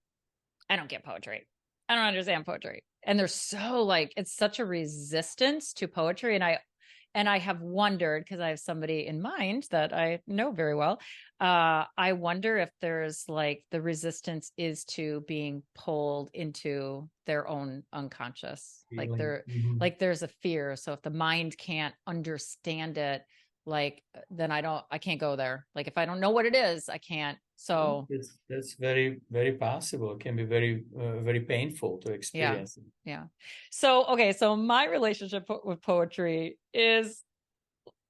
I don't get poetry. I don't understand poetry. And they're so like, it's such a resistance to poetry. And I have wondered, because I have somebody in mind that I know very well. I wonder if there's like the resistance is to being pulled into their own unconscious. Feeling. Mhm. Like there's a fear. So if the mind can't understand it, like then I can't go there. Like if I don't know what it is, I can't. Yeah, So that's very very possible. It can be very very painful to yeah. experience it. Yeah. So, okay. So my relationship with poetry is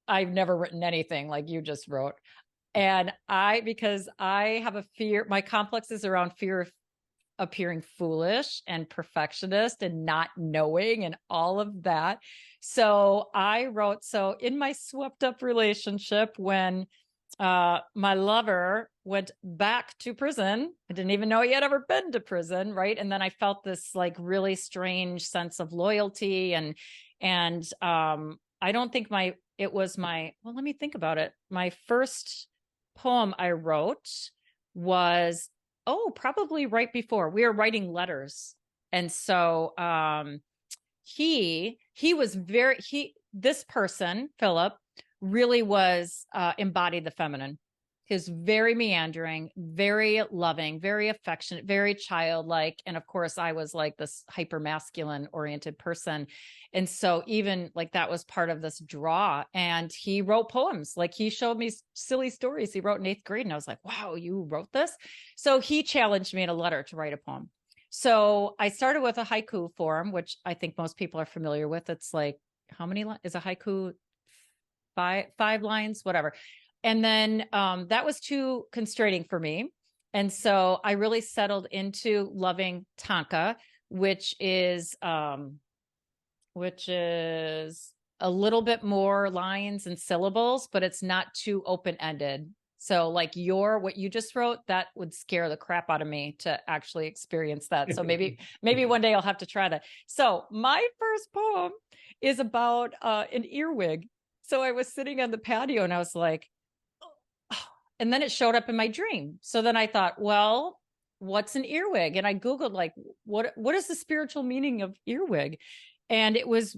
I've never written anything like you just wrote. And because I have a fear, my complex is around fear of appearing foolish and perfectionist and not knowing and all of that. So so in my swept up relationship, when my lover went back to prison. I didn't even know he had ever been to prison, right? And then I felt this like really strange sense of loyalty and I don't think it was my well, let me think about it. My first poem I wrote was probably right before we were writing letters. And so he was very he this person, Philip, really was embodied the feminine. He's very meandering, very loving, very affectionate, very childlike. And of course, I was like this hyper masculine oriented person. And so even like that was part of this draw. And he wrote poems. Like he showed me silly stories he wrote in 8th grade. And I was like, wow, you wrote this? So he challenged me in a letter to write a poem. So I started with a haiku form, which I think most people are familiar with. It's like, how many is a haiku? Five lines, whatever. And then that was too constraining for me. And so I really settled into loving tanka, which is a little bit more lines and syllables, but it's not too open-ended. So like what you just wrote, that would scare the crap out of me to actually experience that. So maybe one day I'll have to try that. So my first poem is about an earwig. So I was sitting on the patio and I was like, oh, and then it showed up in my dream. So then I thought, well, what's an earwig? And I Googled like, what is the spiritual meaning of earwig? And it was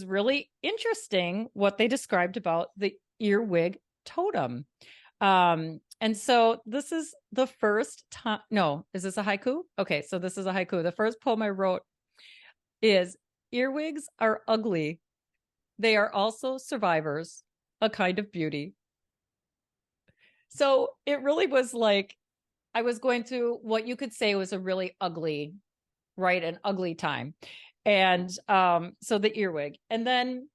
really interesting what they described about the earwig totem. And so this is the first time. No, is this a haiku? Okay, so this is a haiku. The first poem I wrote is earwigs are ugly. They are also survivors, a kind of beauty. So it really was like I was going through what you could say was a really ugly, right? An ugly time. And so the earwig. And then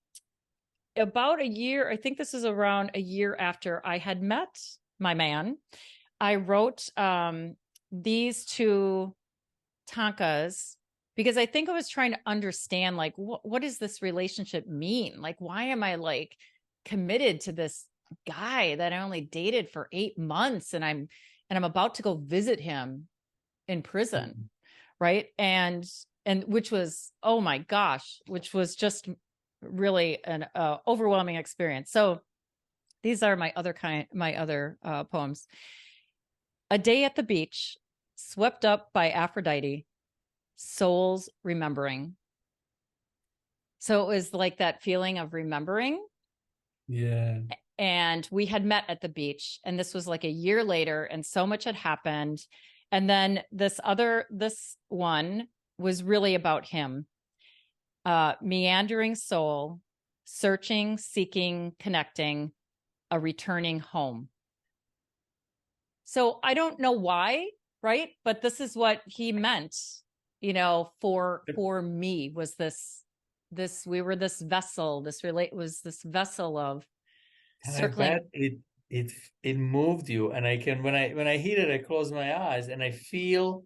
about a year, I think this is around a year after I had met my man, I wrote these two tankas because I think I was trying to understand like what does this relationship mean? Like why am I like committed to this guy that I only dated for 8 months, and I'm about to go visit him in prison, Mhm. right? And which was, oh my gosh, which was just really an overwhelming experience. So these are my other poems. A day at the beach, swept up by Aphrodite, souls remembering. So it was like that feeling of remembering. Yeah. And we had met at the beach, and this was like a year later, and so much had happened. And then this one was really about him. Meandering soul, searching, seeking, connecting, a returning home. So I don't know why, right? But this is what he meant, for me, was this we were this vessel, was this vessel of And I circling. bet it moved you. And I can when I hear it, I close my eyes and I feel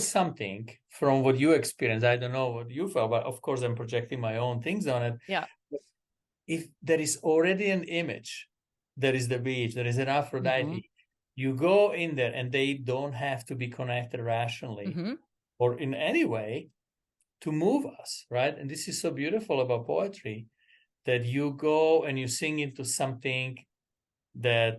something from what you experienced. I don't know what you felt, but of course I'm projecting my own things on it. Yeah. If there is already an image, there is the beach, there is an Mm-hmm. Aphrodite, you go in there and they don't have to be connected rationally Mm-hmm. or in any way to move us, right? And this is so beautiful about poetry that you go and you sing into something that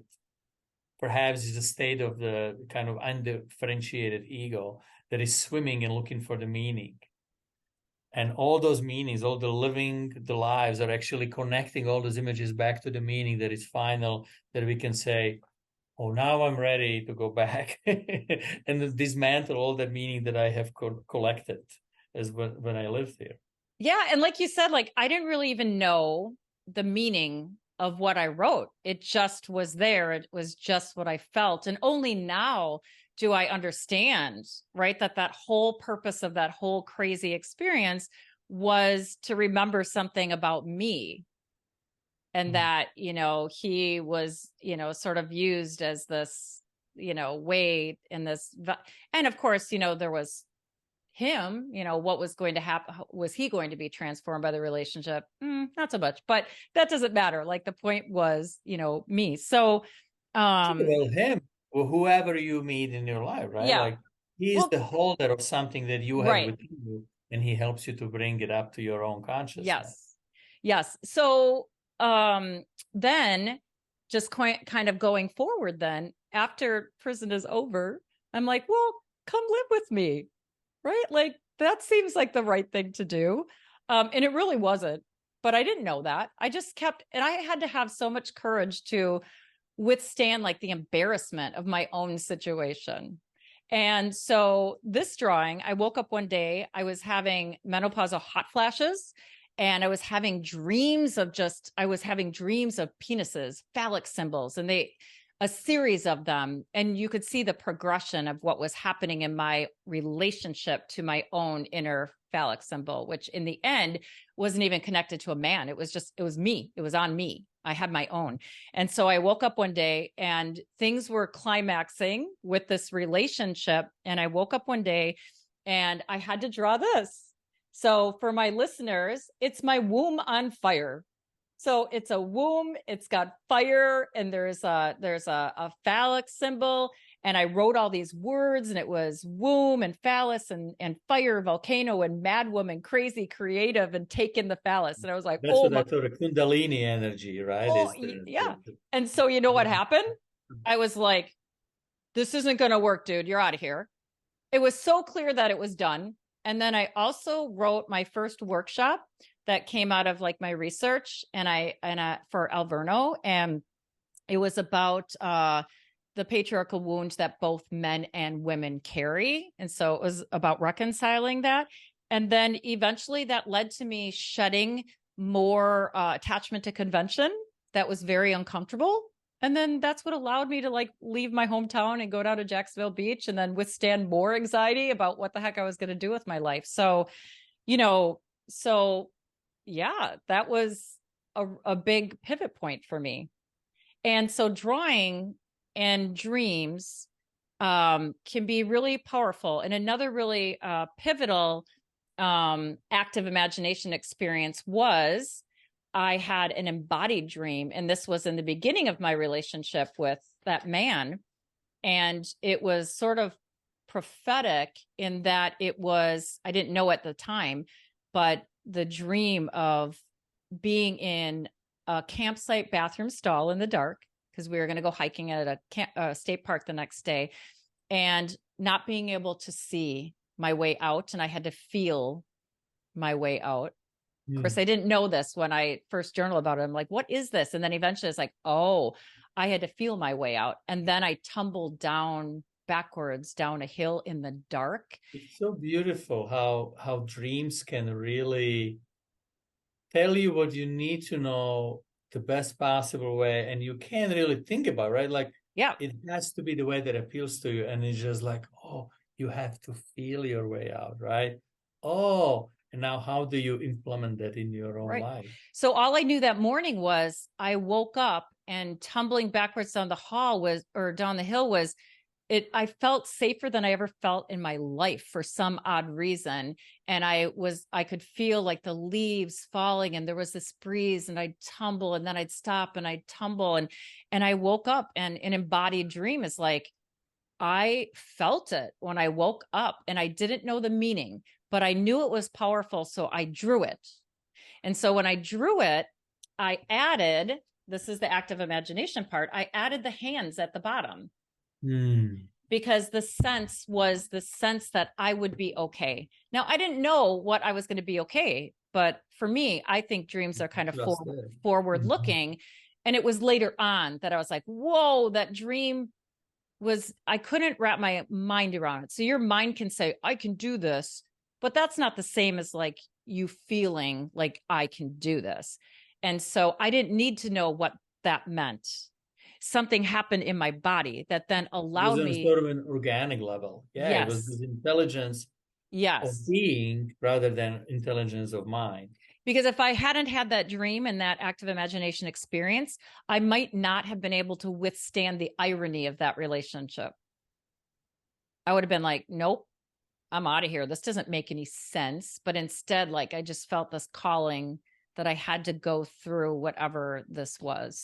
perhaps is a state of the kind of undifferentiated ego that is swimming and looking for the meaning. And all those meanings, all the living, the lives are actually connecting all those images back to the meaning that is final, that we can say, oh, now I'm ready to go back and dismantle all that meaning that I have collected as when I lived here. Yeah, and like you said, like I didn't really even know the meaning of what I wrote. It just was there. It was just what I felt. And only now do I understand, right, that whole purpose of that whole crazy experience was to remember something about me, and Mm. that, he was, sort of used as this, way in this. And of course, there was him, what was going to happen. Was he going to be transformed by the relationship? Not so much, but that doesn't matter. Like the point was, me. So, Sure, well, him or whoever you meet in your life, right? yeah, Like he is well, the holder of something that you have right. within you, and he helps you to bring it up to your own consciousness. Yes. Yes. So, then just kind of going forward, then after prison is over, I'm like, well, come live with me. Right. Like that seems like the right thing to do. And it really wasn't, but I didn't know that. I just kept, and I had to have so much courage to withstand like the embarrassment of my own situation. And so this drawing, I woke up one day, I was having menopausal hot flashes, and I was having dreams of penises, phallic symbols, and a series of them. And you could see the progression of what was happening in my relationship to my own inner phallic symbol, which in the end wasn't even connected to a man. It was me. It was on me. I had my own. And so I woke up one day and things were climaxing with this relationship. And I woke up one day and I had to draw this. So for my listeners, it's my womb on fire. So it's a womb, it's got fire, and there's a phallic symbol. And I wrote all these words, and it was womb and phallus and fire, volcano, and mad woman, crazy creative, and take in the phallus. And I was like, That's oh what I my, thought. The Kundalini energy, right? oh Is yeah. And so you know what happened? I was like, this isn't going to work, dude. You're out of here. It was so clear that it was done. And then I also wrote my first workshop that came out of like my research, for Alverno, and it was about the patriarchal wound that both men and women carry. And so it was about reconciling that. And then eventually that led to me shedding more attachment to convention that was very uncomfortable. And then that's what allowed me to like leave my hometown and go down to Jacksonville Beach and then withstand more anxiety about what the heck I was going to do with my life. So, you know, so yeah, that was a big pivot point for me. And so drawing and dreams can be really powerful. And another really pivotal active imagination experience was I had an embodied dream, and this was in the beginning of my relationship with that man. And it was sort of prophetic in that it was, I didn't know at the time, but the dream of being in a campsite bathroom stall in the dark, because we were going to go hiking at a state park the next day, and not being able to see my way out. And I had to feel my way out. Of course, I didn't know this when I first journaled about it. I'm like, what is this? And then eventually it's like, oh, I had to feel my way out. And then I tumbled down backwards down a hill in the dark. It's so beautiful how dreams can really tell you what you need to know the best possible way, and you can't really think about, right? Like, Yeah. it has to be the way that appeals to you, and it's just like, oh, you have to feel your way out, right? Oh, and now how do you implement that in your own Right. life? So all I knew that morning was I woke up, and tumbling backwards down the hall was, or down the hill was, I felt safer than I ever felt in my life for some odd reason. And I could feel like the leaves falling, and there was this breeze, and I'd tumble, and then I'd stop, and I'd tumble. And I woke up, and an embodied dream is like, I felt it when I woke up, and I didn't know the meaning, but I knew it was powerful. So I drew it. And so when I drew it, I added, this is the active imagination part, I added the hands at the bottom. Because the sense was the sense that I would be okay. Now, I didn't know what I was going to be okay, but for me, I think dreams are kind of forward looking. And it was later on that I was like, whoa, that dream was, I couldn't wrap my mind around it. So your mind can say, I can do this, but that's not the same as like you feeling like I can do this. And so I didn't need to know what that meant. Something happened in my body that then allowed It was me. sort of an organic level. Yeah, it was Yes. this intelligence of Yes. being rather than intelligence of mind. Because if I hadn't had that dream and that active imagination experience, I might not have been able to withstand the irony of that relationship. I would have been like, nope, I'm out of here. This doesn't make any sense. But instead, like, I just felt this calling that I had to go through whatever this was.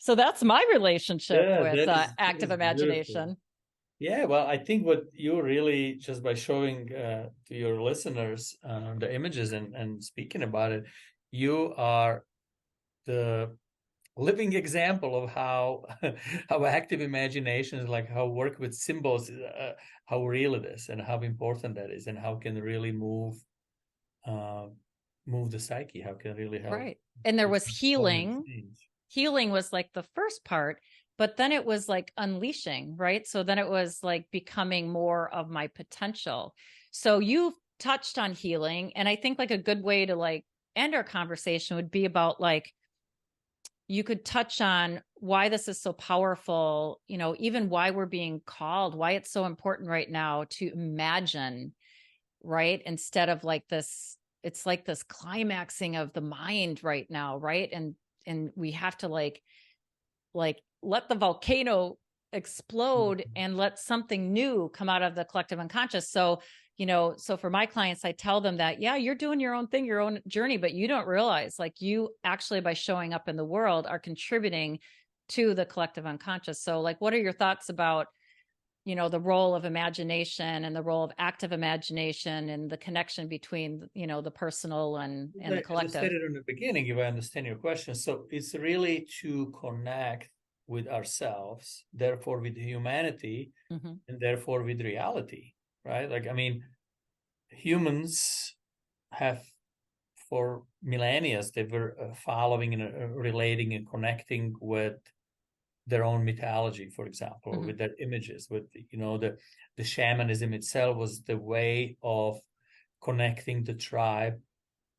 So that's my relationship with active imagination. Beautiful. Yeah, well, I think what you really, just by showing to your listeners the images and speaking about it, you are the living example of how how active imagination is, like how work with symbols, how real it is, and how important that is, and how can really uh, move the psyche, how can really help. Right. And there was healing. Healing was like the first part, but then it was like unleashing, right? So then it was like becoming more of my potential. So you've touched on healing, and I think like a good way to like end our conversation would be about like, you could touch on why this is so powerful, you know, even why we're being called, why it's so important right now to imagine, right? Instead of like this, it's like this climaxing of the mind right now, right? And we have to like let the volcano explode and let something new come out of the collective unconscious. So, you know, so for my clients, I tell them that, yeah, you're doing your own thing, your own journey, but you don't realize like you actually, by showing up in the world, are contributing to the collective unconscious. So like, what are your thoughts about, you know, the role of imagination and the role of active imagination and the connection between, you know, the personal and the collective? As I said it in the beginning, if I understand your question, so it's really to connect with ourselves, therefore with humanity, and therefore with reality, right? Like, I mean, humans have for millennia, they were following and relating and connecting with their own mythology, for example, or with their images, with, you know, the shamanism itself was the way of connecting the tribe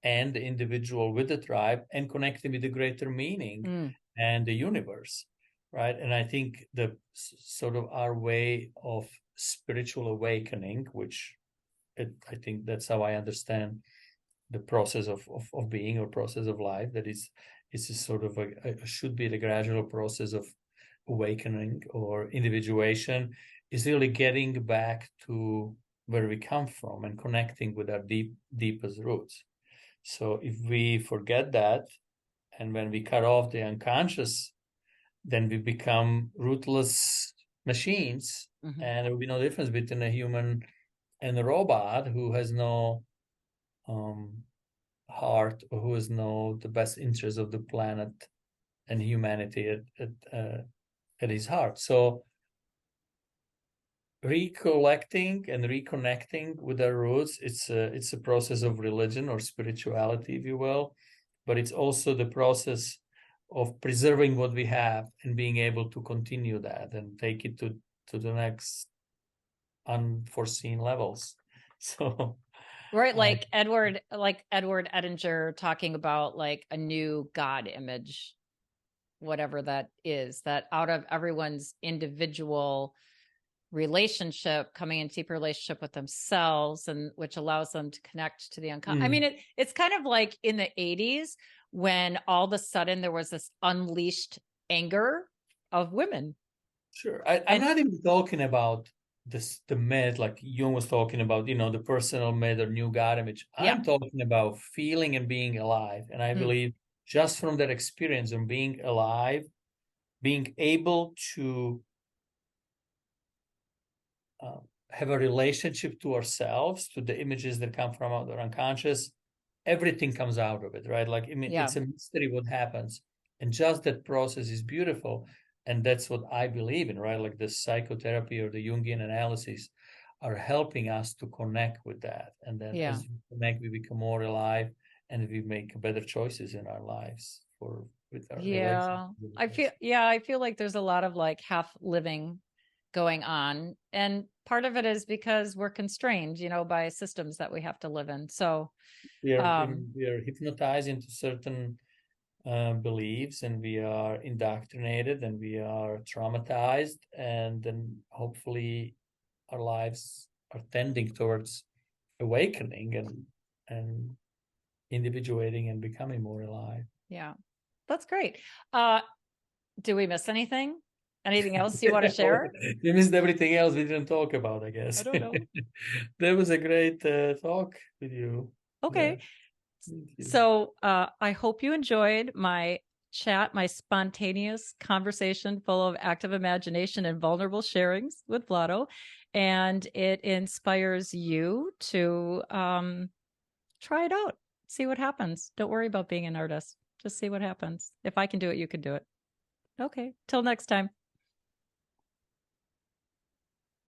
and the individual with the tribe and connecting with the greater meaning and the universe, right? And I think the sort of our way of spiritual awakening, which I think that's how I understand the process of being, or process of life, that is a sort of should be the gradual process of awakening or individuation, is really getting back to where we come from and connecting with our deepest roots. So if we forget that, and when we cut off the unconscious, then we become ruthless machines, Mhm. and there will be no difference between a human and a robot who has no um, heart, or who has no the best interest of the planet and humanity at his heart. So recollecting and reconnecting with our roots, it's a process of religion or spirituality, if you will, but it's also the process of preserving what we have and being able to continue that and take it to the next unforeseen levels. So Right, uh, like Edward Edinger talking about like a new God image, whatever that is, that out of everyone's individual relationship coming into deeper relationship with themselves, and which allows them to connect to the unconscious. I mean, it's kind of like in the 80s when all of a sudden there was this unleashed anger of women. sure. I'm And not even talking about the myth, like Jung was talking about, the personal myth or new God image. yeah. I'm talking about feeling and being alive. And I Mm, believe just from that experience of being alive, being able to uh, have a relationship to ourselves, to the images that come from our unconscious, everything comes out of it, right? Like, I mean, yeah. it's a mystery what happens. And just that process is beautiful. And that's what I believe in, right? Like the psychotherapy or the Jungian analysis are helping us to connect with that. And then Yeah. as we connect, we become more alive and we make better choices in our lives for with our relationship Yeah. with I feel others. yeah, I feel like there's a lot of like half living going on. And part of it is because we're constrained, by systems that we have to live in. So, um, We are hypnotized into certain beliefs, and we are indoctrinated and we are traumatized, and then hopefully our lives are tending towards awakening and individuating and becoming more alive. yeah, that's great. Uh, do we miss anything? Anything else you want to share? We missed everything else we didn't talk about, I I guess. don't know. That was a great talk with you. Yeah, Okay. thank you. So I hope you enjoyed my chat, my spontaneous conversation full of active imagination and vulnerable sharings with Vlado. And it inspires you to try it out, see what happens. Don't worry about being an artist. Just see what happens. If I can do it, you can do it. Okay. Till next time.